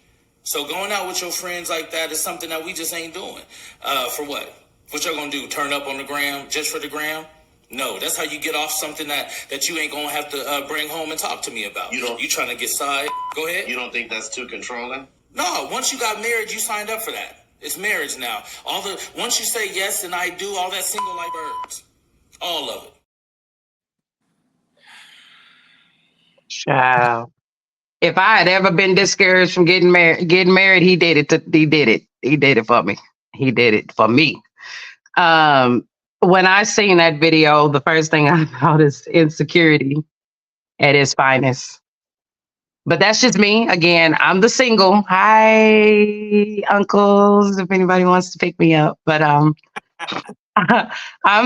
So going out with your friends like that is something that we just ain't doing. For what? What y'all gonna do? Turn up on the gram just for the gram? No, that's how you get off something that you ain't gonna have to bring home and talk to me about. You trying to get side? Go ahead. You don't think that's too controlling? No, once you got married, you signed up for that. It's marriage now. Once you say yes and I do, all that single like birds, all of it. Child. If I had ever been discouraged from getting married, he did it. He did it. He did it for me. He did it for me. When I seen that video, the first thing I thought is insecurity at its finest. But that's just me. Again, I'm the single. Hi, uncles, if anybody wants to pick me up. But I'm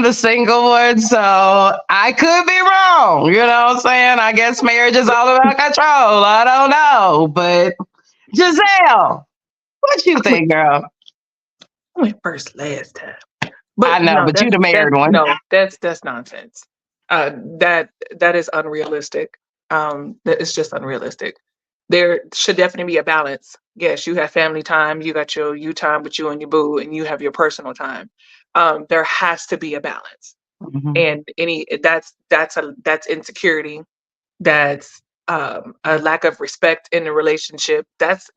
the single one, so I could be wrong. You know what I'm saying? I guess marriage is all about control. I don't know. But Giselle, what you think, girl? I went first last time. I But know, no, but you the married one. that's nonsense. That is unrealistic. That is just unrealistic. There should definitely be a balance. Yes, you have family time, you got your you time with you and your boo, and you have your personal time. There has to be a balance. Mhm. And that's insecurity. That's a lack of respect in the relationship. That's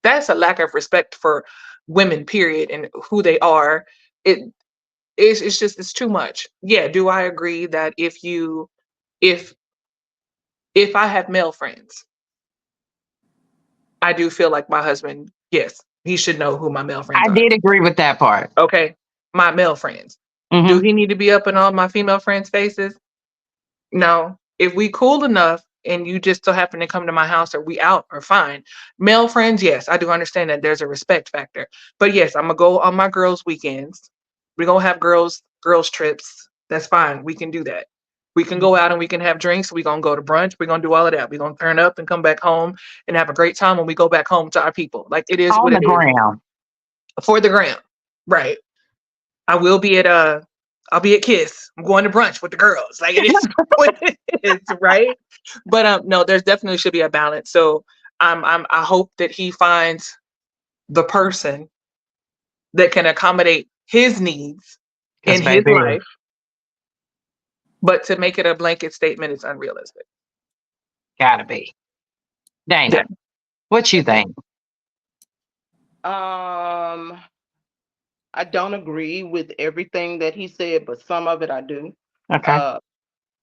a lack of respect for women, period, and who they are. It it's just it's too much. Yeah, do I agree that if If I have male friends, I do feel like my husband, yes, he should know who my male friends I are. did agree with that part. Okay. My male friends. Do Hmm. he need to be up in all my female friends' faces? No. If we cool enough and you just so happen to come to my house or we out or fine. Male friends, yes, I do understand that there's a respect factor. But yes, I'm gonna go on my girls' weekends. We're gonna have girls trips. That's fine. We can do that. We can go out and we can have drinks. We're gonna go to brunch. We're gonna do all of that. We're gonna turn up and come back home and have a great time when we go back home to our people. Like it is On what the it is ground. for the gram. Right. I will be at I'll be at Kiss. I'm going to brunch with the girls. Like it is what it is, right? But no, there's definitely should be a balance. So I hope that he finds the person that can accommodate his needs Because, in his baby, life. But to make it a blanket statement is unrealistic. gotta be. Yeah. Dana, what you think? Um, I don't agree with everything that he said, but some of it I do. Okay. Uh,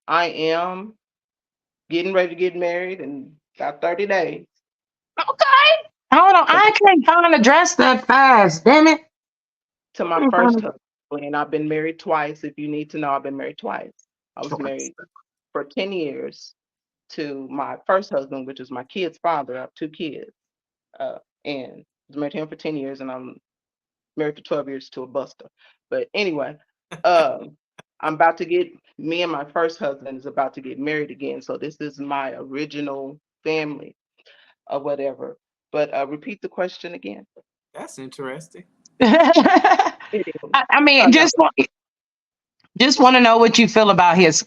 I am getting ready to get married in about 30 days Okay. Hold on. to, I can't find a dress that fast. Damn it. to my Can't first find husband. And I've been married twice. If you need to know, I've been married twice. I a was choice. married for 10 years to my first husband, which is my kid's father. I have two kids. And I was married to him for 10 years, and I'm married for 12 years to a buster. But anyway, I'm about to get, me and my first husband is about to get married again. So this is my original family or whatever. But repeat the question again. That's interesting. I It is. mean, No. just want to know what you feel about his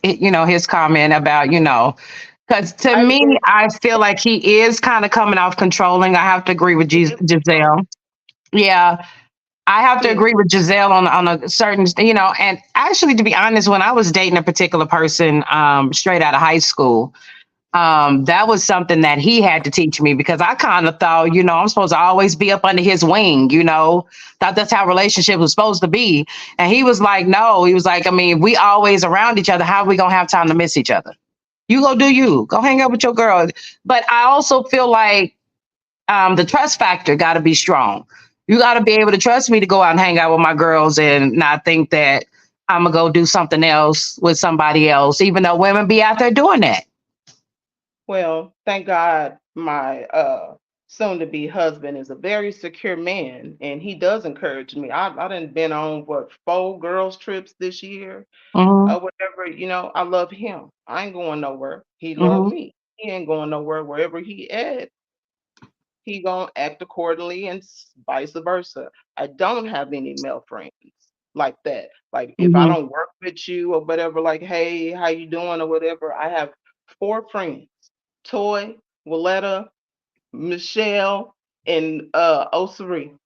comment about, because to I me, will. I feel like he is kind of coming off controlling. I have to agree with He is Giselle. Yeah, I have to he is. agree with Giselle on a certain, and actually, to be honest, when I was dating a particular person, straight out of high school, that was something that he had to teach me because I kind of thought, I'm supposed to always be up under his wing, thought that's how relationship was supposed to be. And he was like, no, he was like, I mean, we always around each other. How are we going to have time to miss each other? You go do you, go hang out with your girl. But I also feel like the trust factor got to be strong. You got to be able to trust me to go out and hang out with my girls and not think that I'm going to go do something else with somebody else, even though women be out there doing that. Well, thank God my soon to be husband is a very secure man and he does encourage me. I done been on what 4 girls trips this year Hmm. or whatever, I love him. I ain't going nowhere. He love Hmm. me. He ain't going nowhere. Wherever he at, he gonna act accordingly and vice versa. I don't have any male friends like that. Like if I Hmm. don't work with you or whatever, like, hey, how you doing or whatever, I have 4 friends. Toy, Willetta, Michelle, and Osiri.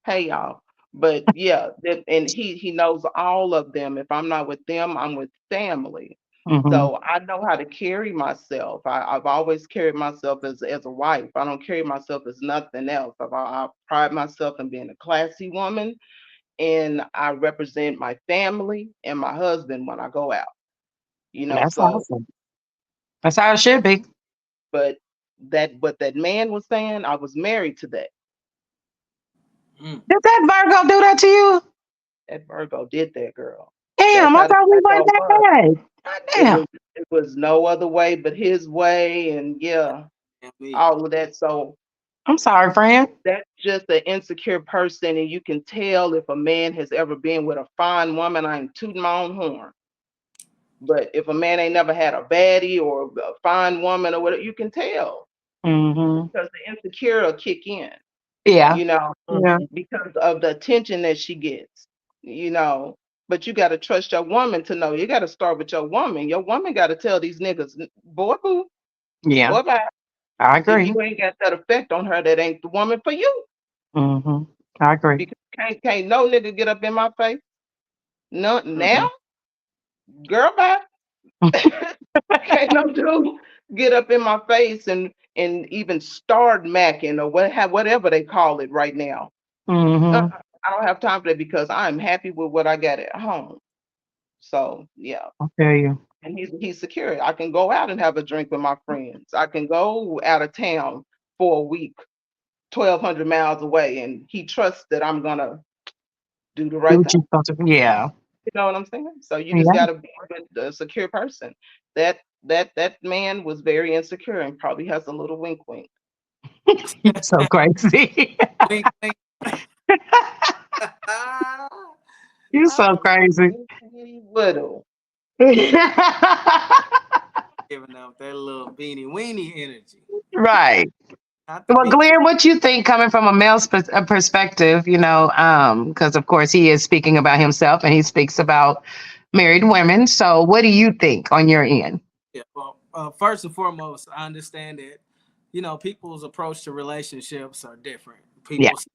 Hey y'all. But yeah, and he knows all of them. If I'm not with them, I'm with family. Hmm. So I know how to carry myself. I've always carried myself as a wife. I don't carry myself as nothing else. I pride myself in being a classy woman, and I represent my family and my husband when I go out. That's So awesome. That's how it should be. but that what that man was saying, I was married to that. Mm. Did that Virgo do that to you? That Virgo did that, girl. That's Damn, I how the thought we weren't Virgo that was. bad. God It damn. was it was no other way but his way, and yeah, And me. all of that. So I'm sorry, friend. that's just an insecure person, and you can tell if a man has ever been with a fine woman. I ain't tooting my own horn, but if a man ain't never had a baddie or a fine woman or whatever, you can tell Hmm. because the insecure will kick in, Yeah. you know, Yeah. Mhm. because of the attention that she gets, you know. But you got to trust your woman to know. You got to start with your woman. Your woman got to tell these niggas, boy, boo, Yeah. boy, bye. I If agree. you ain't got that effect on her, that ain't the woman for you. Hmm. I agree. Because can't no nigga get up in my face. No, now, Mhm. girl, bye. Can't no dude get up in my face and even start macking or whatever they call it right now. Hmm. I don't have time for that because I'm happy with what I got at home. So yeah, I feel you. and he's secure. I can go out and have a drink with my friends. I can go out of town for a week, 1,200 miles away, and he trusts that I'm gonna do the Do right what thing. you're supposed to. Yeah. You know what I'm saying? So you just Yeah. gotta be with a secure person. That man was very insecure and probably has a little wink wink. You're so crazy. Wink, wink. You're I'm so crazy. Little. giving up that little beanie weenie energy. Right. Not the Well, beanie. Glenn, what you think coming from a male's perspective, because of course he is speaking about himself and he speaks about married women. So what do you think on your end? Yeah, well, first and foremost, I understand that, people's approach to relationships are different. Yeah. People see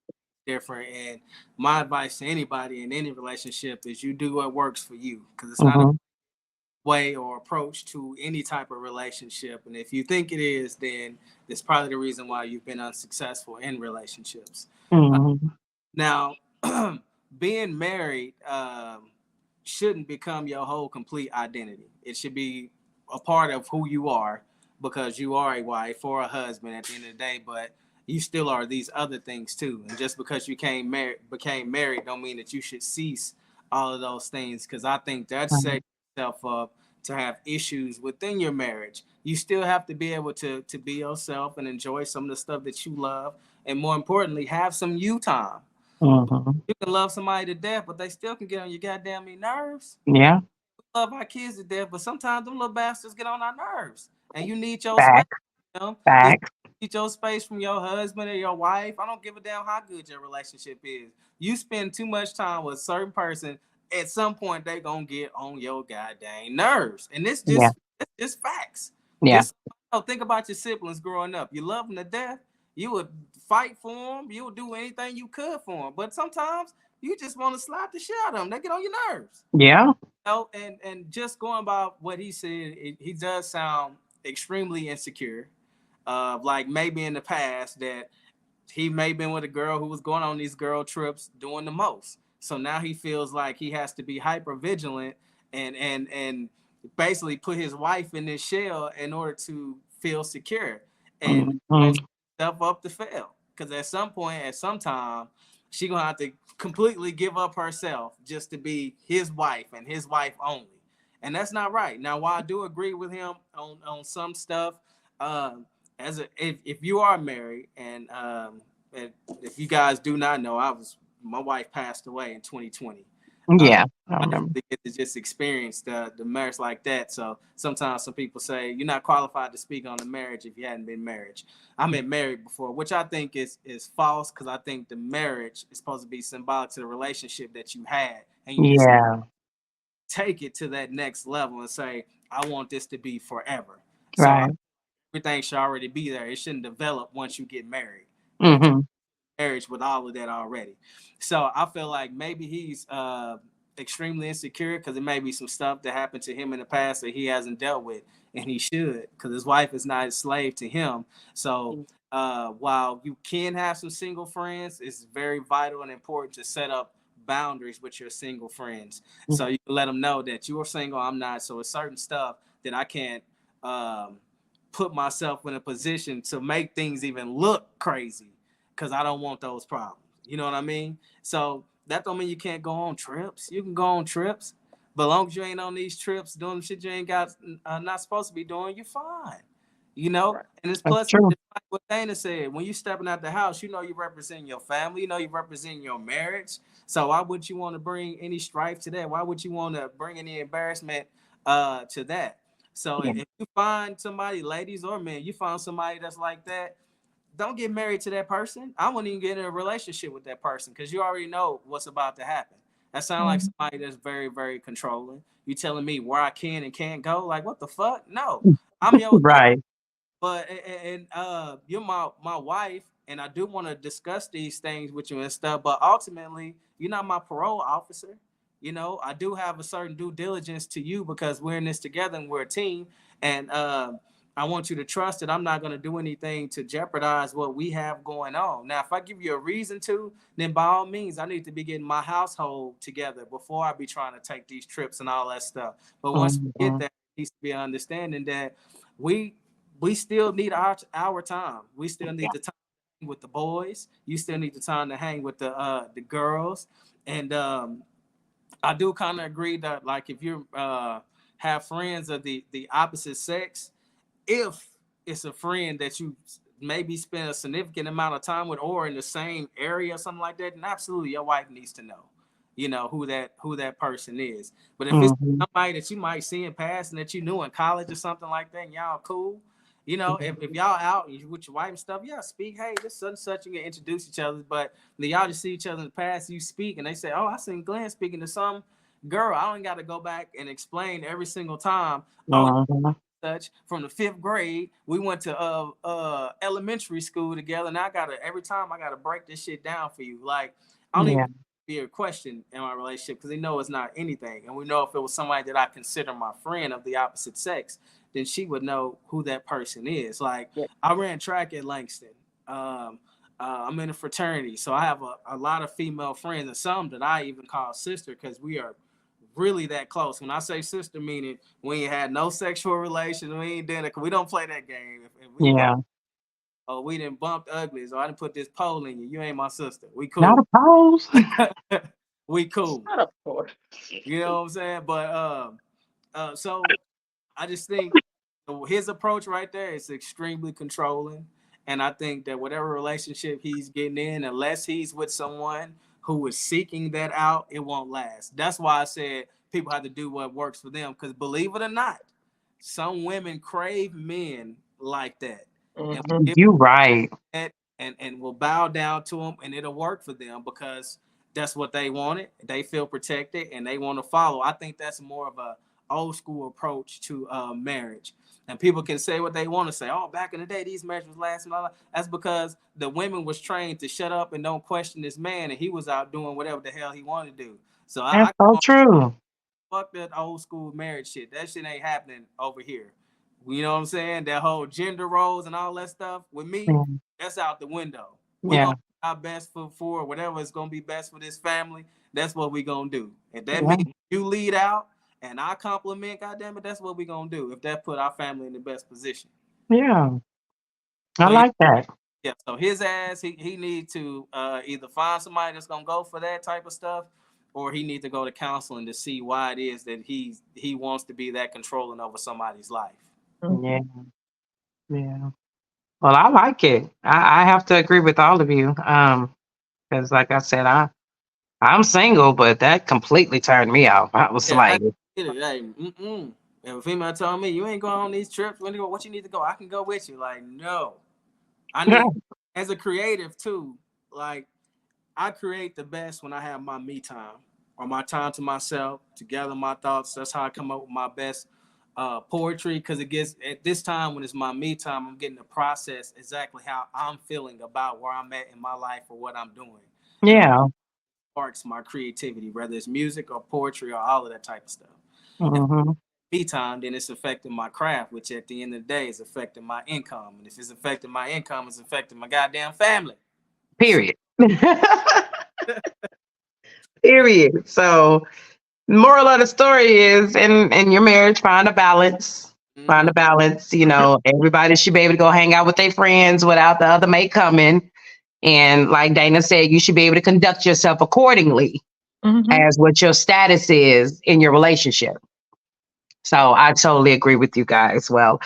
different, and my advice to anybody in any relationship is you do what works for you, because it's not a Hmm. way or approach to any type of relationship. And if you think it is, then that's probably the reason why you've been unsuccessful in relationships. Hmm. Now, being married shouldn't become your whole complete identity. It should be a part of who you are because you are a wife or a husband at the end of the day, but you still are these other things too. And just because you became married don't mean that you should cease all of those things, because I think that sets yourself up to have issues within your marriage. You still have to be able to be yourself and enjoy some of the stuff that you love, and more importantly, have some you time. Hmm. You can love somebody to death, but they still can get on your goddamn nerves. Yeah. Love our kids to death, but sometimes them little bastards get on our nerves. And you need your space, Facts. It's Facts. need your space from your husband or your wife. I don't give a damn how good your relationship is. You spend too much time with a certain person, at some point they gonna get on your goddamn nerves. And Yeah. it's just facts. Yeah. Just think about your siblings growing up. You love them to death. You would fight for them. You would do anything you could for them. But sometimes you just want to slap the shit out of them. They get on your nerves. Yeah. And just going about what he said, he does sound extremely insecure. Like maybe in the past that he may have been with a girl who was going on these girl trips doing the most. So now he feels like he has to be hyper vigilant and basically put his wife in this shell in order to feel secure, and Hmm. stuff up to fail. Because at some point, at some time, she gonna have to completely give up herself just to be his wife and his wife only. And that's not right. Now, while I do agree with him on some stuff, uh, if you are married and if you guys do not know, my wife passed away in 2020. Uh, Yeah. I I didn't remember. really get to just experience the marriage like that. So sometimes some people say you're not qualified to speak on the marriage if you hadn't been married. I been married before, which I think is false, because I think the marriage is supposed to be symbolic to the relationship that you had, and you just Yeah. take it to that next level and say, I want this to be forever. So Right. everything should already be there. It shouldn't develop once you get married. You Hmm. marriage with all of that already. So I feel like maybe he's extremely insecure because it may be some stuff that happened to him in the past that he hasn't dealt with, and he should, because his wife is not a slave to him. So while you can have some single friends, it's very vital and important to set up boundaries with your single friends. So you can let them know that you are single, I'm not. So it's certain stuff that I can't um, put myself in a position to make things even look crazy, because I don't want those problems. You know what I mean? So that don't mean you can't go on trips. You can go on trips, but as long as you ain't on these trips doing shit you ain't got not supposed to be doing, you're fine. You know, Right. and it's That's plus true. it's like what Dana said. When you stepping out the house, you know you represent your family. You know you represent your marriage. So why would you want to bring any strife to that? Why would you want to bring any embarrassment to that? So Yeah. if you find somebody, ladies or men, you find somebody that's like that, don't get married to that person. I wouldn't even get in a relationship with that person, because you already know what's about to happen. That sounds like somebody that's very, very controlling. You telling me where I can and can't go? Like, what the fuck? No, I'm your adult, Right. but you're my wife, and I do want to discuss these things with you and stuff. But ultimately, you're not my parole officer. You know, I do have a certain due diligence to you because we're in this together and we're a team. And I want you to trust that I'm not going to do anything to jeopardize what we have going on. Now, if I give you a reason to, then by all means, I need to be getting my household together before I be trying to take these trips and all that stuff. But once we get Hmm. there, needs to be an understanding that we we still need our time. We still Yeah. need the time with the boys. You still need the time to hang with the girls. And I do kind of agree that like if you have friends of the opposite sex, if it's a friend that you maybe spend a significant amount of time with or in the same area or something like that, then absolutely your wife needs to know, who that person is. But if it's Mhm. somebody that you might see in passing that you knew in college or something like that, and y'all cool, if y'all out and you with your wife and stuff, yeah, speak. Hey, this such and such. You can introduce each other, but then y'all just see each other in the past. You speak, and they say, "Oh, I seen Glenn speaking to some girl." I don't got to go back and explain every single time. Oh, Mhm. such from the fifth grade. We went to elementary school together, and I gotta every time I gotta break this shit down for you. Like I don't even Yeah. be a question in my relationship because they know it's not anything, and we know if it was somebody that I consider my friend of the opposite sex, then she would know who that person is. Like Yeah. I ran track at Langston. Um, I'm in a fraternity, so I have a lot of female friends, and some that I even call sister because we are really that close. When I say sister, meaning we ain't had no sexual relations, we ain't done it, we don't play that game. If we bump, Yeah. oh, we didn't bump uglies, or I didn't put this pole in you, you ain't my sister. We Not cool. a pose. We cool. Shut up, Lord. You know what I'm saying? But so I just think his approach right there is extremely controlling. And I think that whatever relationship he's getting in, unless he's with someone who is seeking that out, it won't last. That's why I said people have to do what works for them. Because believe it or not, some women crave men like that. And Mhm. give You right. that and will bow down to them, and it'll work for them because that's what they wanted. They feel protected and they want to follow. I think that's more of a old school approach to marriage. And people can say what they want to say. Oh, back in the day, these marriages was lasting. All that. That's because the women was trained to shut up and don't question this man, and he was out doing whatever the hell he wanted to do. So That's I so true. fuck that old school marriage shit. That shit ain't happening over here. You know what I'm saying? That whole gender roles and all that stuff with me, Yeah. that's out the window. We Yeah. gonna do our best for whatever is gonna be best for this family. That's what we gonna do. If that Yeah. means you lead out and I compliment, goddamn it, that's what we gonna do. If that put our family in the best position. Yeah. I So yeah, like that. yeah. So his ass, he need to either find somebody that's gonna go for that type of stuff, or he need to go to counseling to see why it is that he wants to be that controlling over somebody's life. Yeah. Yeah. Well, I like it. I have to agree with all of you. Because like I said, I'm single, but that completely turned me off. I was Yeah, I like, get it. Like, if a female told me you ain't going on these trips, when you go, what you need to go, I can go with you. Like, no, I need as a creative too. Like, I create the best when I have my me time or my time to myself to gather my thoughts. That's how I come up with my best poetry because it gets at this time when it's my me time, I'm getting to process exactly how I'm feeling about where I'm at in my life or what I'm doing. And it yeah. sparks my creativity, whether it's music or poetry or all of that type of stuff. And Hmm. me time, then it's affecting my craft, which at the end of the day is affecting my income. And if it's affecting my income, it's affecting my goddamn family. Period. Period. So, moral of the story is in your marriage, find a balance. Find Mm-hmm. a balance. Everybody should be able to go hang out with their friends without the other mate coming. And like Dana said, you should be able to conduct yourself accordingly Mhm. as what your status is in your relationship. So I totally agree with you guys. Well,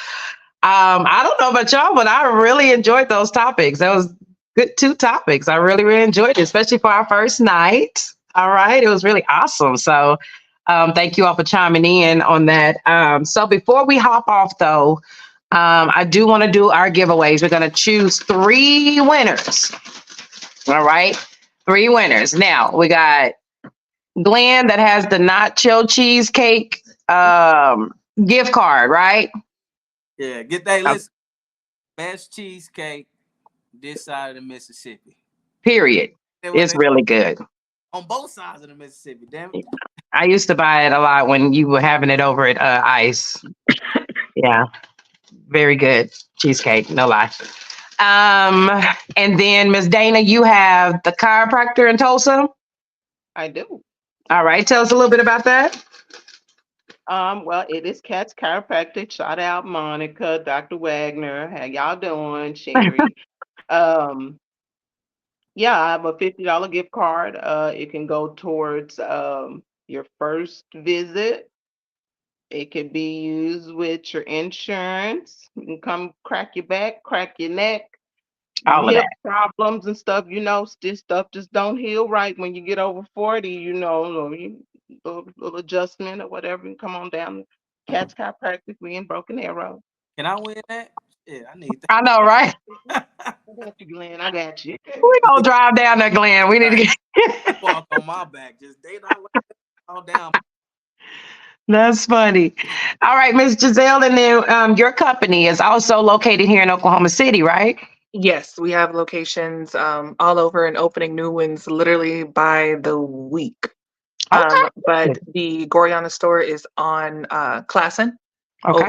I don't know about y'all, but I really enjoyed those topics. That was good two topics. I really, really enjoyed it, especially for our first night. All right. It was really awesome. So thank you all for chiming in on that. So before we hop off though, I do want to do our giveaways. We're going to choose three winners. All right. Three winners. Now we got Glenn that has the nacho cheesecake gift card, right? Yeah, get that. Uh, Listen, best cheesecake this side of the Mississippi. period. That's what It's they really good. on both sides of the Mississippi. Damn it. I used to buy it a lot when you were having it over at Ice. Yeah, very good cheesecake, no lie. Um, and then Miss Dana, you have the chiropractor in Tulsa. I do. All right, tell us a little bit about that. Well, it is Cat's Chiropractic. Shout out Monica, Dr. Wagner. How y'all doing, Sherry? Um, yeah, I have a $50 gift card. It can go towards your first visit. It can be used with your insurance. You can come crack your back, crack your neck, them All of hip that. problems and stuff. This stuff just don't heal right when you get over 40. Little adjustment or whatever. You come on down. Cat's Chiropractic. We in Broken Arrow. Can I win that? Yeah, I need I know, right? that. I got you, Glenn. I got you. We gonna drive down there, Glenn. We need to get. Walk on my back. Just they not like that all down. That's funny. All right, Miss Giselle, and then your company is also located here in Oklahoma City, right? Yes, we have locations all over and opening new ones literally by the week. Okay. But the Goriana store is on Classen, Okay.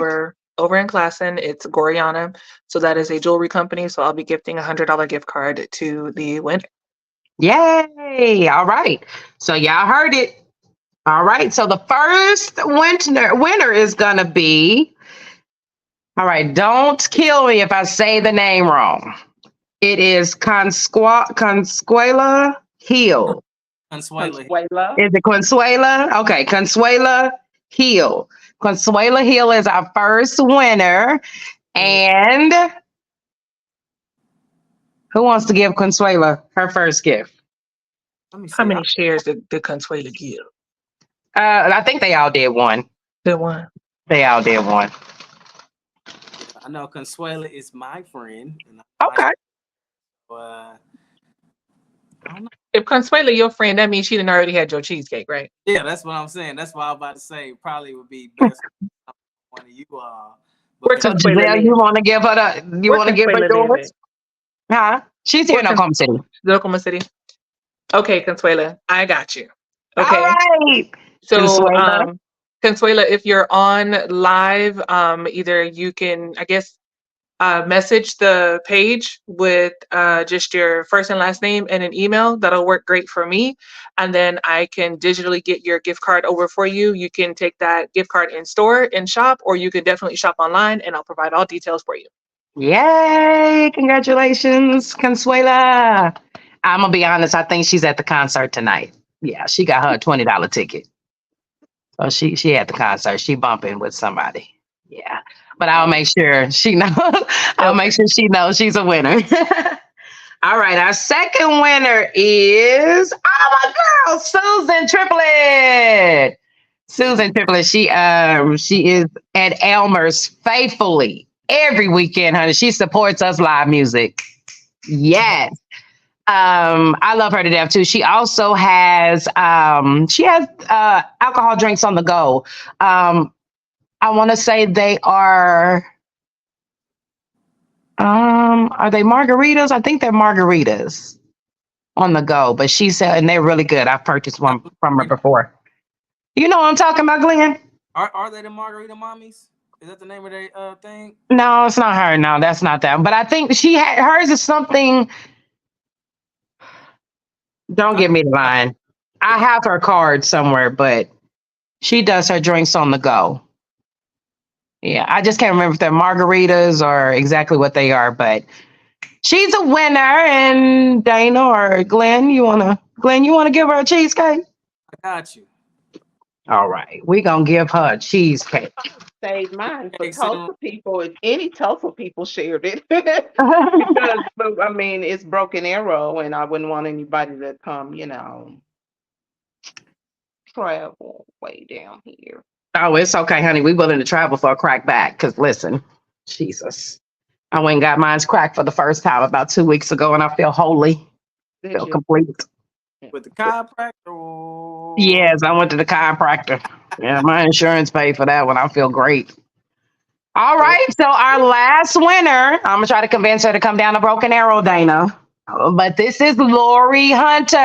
over in Classen. It's Goriana. So that is a jewelry company. So I'll be gifting a $100 gift card to the winner. Yay. All right. So y'all heard it. All right. So the first winner is gonna be. All right. Don't kill me if I say the name wrong. It is Consuela Hill. Consuela. Consuela. Is it Consuela? Okay, Consuela Hill. Consuela Hill is our first winner. And who wants to give Consuela her first gift? Let me see. How many shares did Consuela give? I think they all did one. Good one. They all did one. I know Consuela is my friend. And Okay. I don't know. If Consuela your friend, that means she done already had your cheesecake, right? Yeah, that's what I'm saying. That's what I'm about to say. Probably would be best for one of you all. Where So Consuela Giselle, live? you want to give her yours? Huh? She's here in Where Oklahoma City. Oklahoma City. Okay, Consuela, I got you. Okay. All right. So, Consuela. Consuela, if you're on live, either you can, I guess, message the page with just your first and last name and an email. That'll work great for me. And then I can digitally get your gift card over for you. You can take that gift card in store and shop, or you can definitely shop online, and I'll provide all details for you. Yay! Congratulations, Consuela. I'm gonna be honest. I think she's at the concert tonight. Yeah, she got her a $20 ticket. So she at the concert. She bumping with somebody. Yeah, but I'll make sure she knows. I'll make sure she knows she's a winner. All right, our second winner is my girl Susan Triplet. Susan Triplet. She is at Elmer's faithfully every weekend, honey. She supports us live music. Yes. I love her to death too. She also has alcohol drinks on the go. I want to say they are they margaritas? I think they're margaritas on the go, but she said, and they're really good. I've purchased one from her before. You know what I'm talking about, Glenn? Are they the Margarita Mommies? Is that the name of their thing? No, it's not her. No, that's not that. But I think hers is something. Don't give me the line. I have her card somewhere, but she does her drinks on the go. Yeah, I just can't remember if they're margaritas or exactly what they are, but she's a winner. And Dana or Glenn, you wanna give her a cheesecake? I got you. All right, we gonna give her a cheesecake. Save mine for Okay, so- Tulsa people. If any Tulsa people shared it, because I mean it's Broken Arrow, and I wouldn't want anybody to come, travel way down here. Oh, it's okay, honey. We willing to travel for a crack back. Cause listen, Jesus, I went and got mine's cracked for the first time about 2 weeks ago, and I feel holy, Did feel you? complete. With the chiropractor. Yes, I went to the chiropractor. Yeah, my insurance paid for that one. I feel great. All right, so our last winner, I'm gonna try to convince her to come down to Broken Arrow, Dana. But this is Lori Hunter.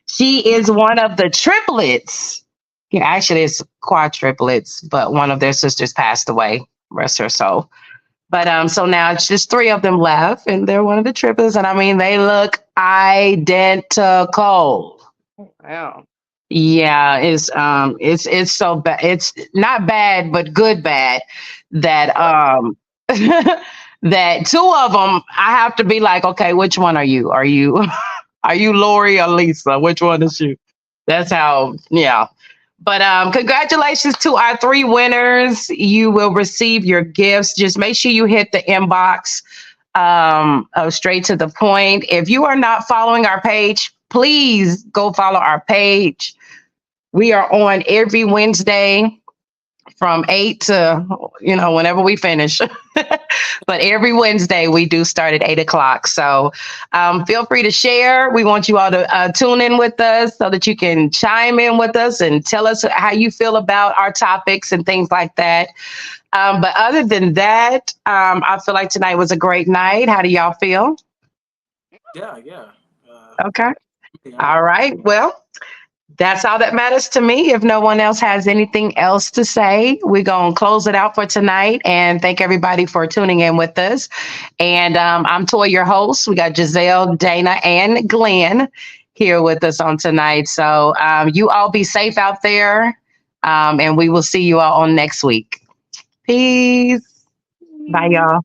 She is one of the triplets. Yeah, actually, it's quadruplets, but one of their sisters passed away. Rest her soul. But so now it's just 3 of them left, and they're one of the triplets. And I mean, they look identical. Wow. Yeah, it's so bad. It's not bad, but good bad that that two of them I have to be like, okay, which one are you? Are you are you Lori or Lisa? Which one is you? That's how, yeah. But congratulations to our three winners. You will receive your gifts. Just make sure you hit the inbox straight to the point. If you are not following our page, please go follow our page. We are on every Wednesday from 8 to, whenever we finish. But every Wednesday we do start at 8 o'clock. So feel free to share. We want you all to tune in with us so that you can chime in with us and tell us how you feel about our topics and things like that. But other than that, I feel like tonight was a great night. How do y'all feel? Yeah, yeah. Okay. Yeah. All right. Well, that's all that matters to me. If no one else has anything else to say, we're going to close it out for tonight and thank everybody for tuning in with us. And I'm Toy, your host. We got Giselle, Dana, and Glenn here with us on tonight. So you all be safe out there. And we will see you all on next week. Peace. Bye, y'all.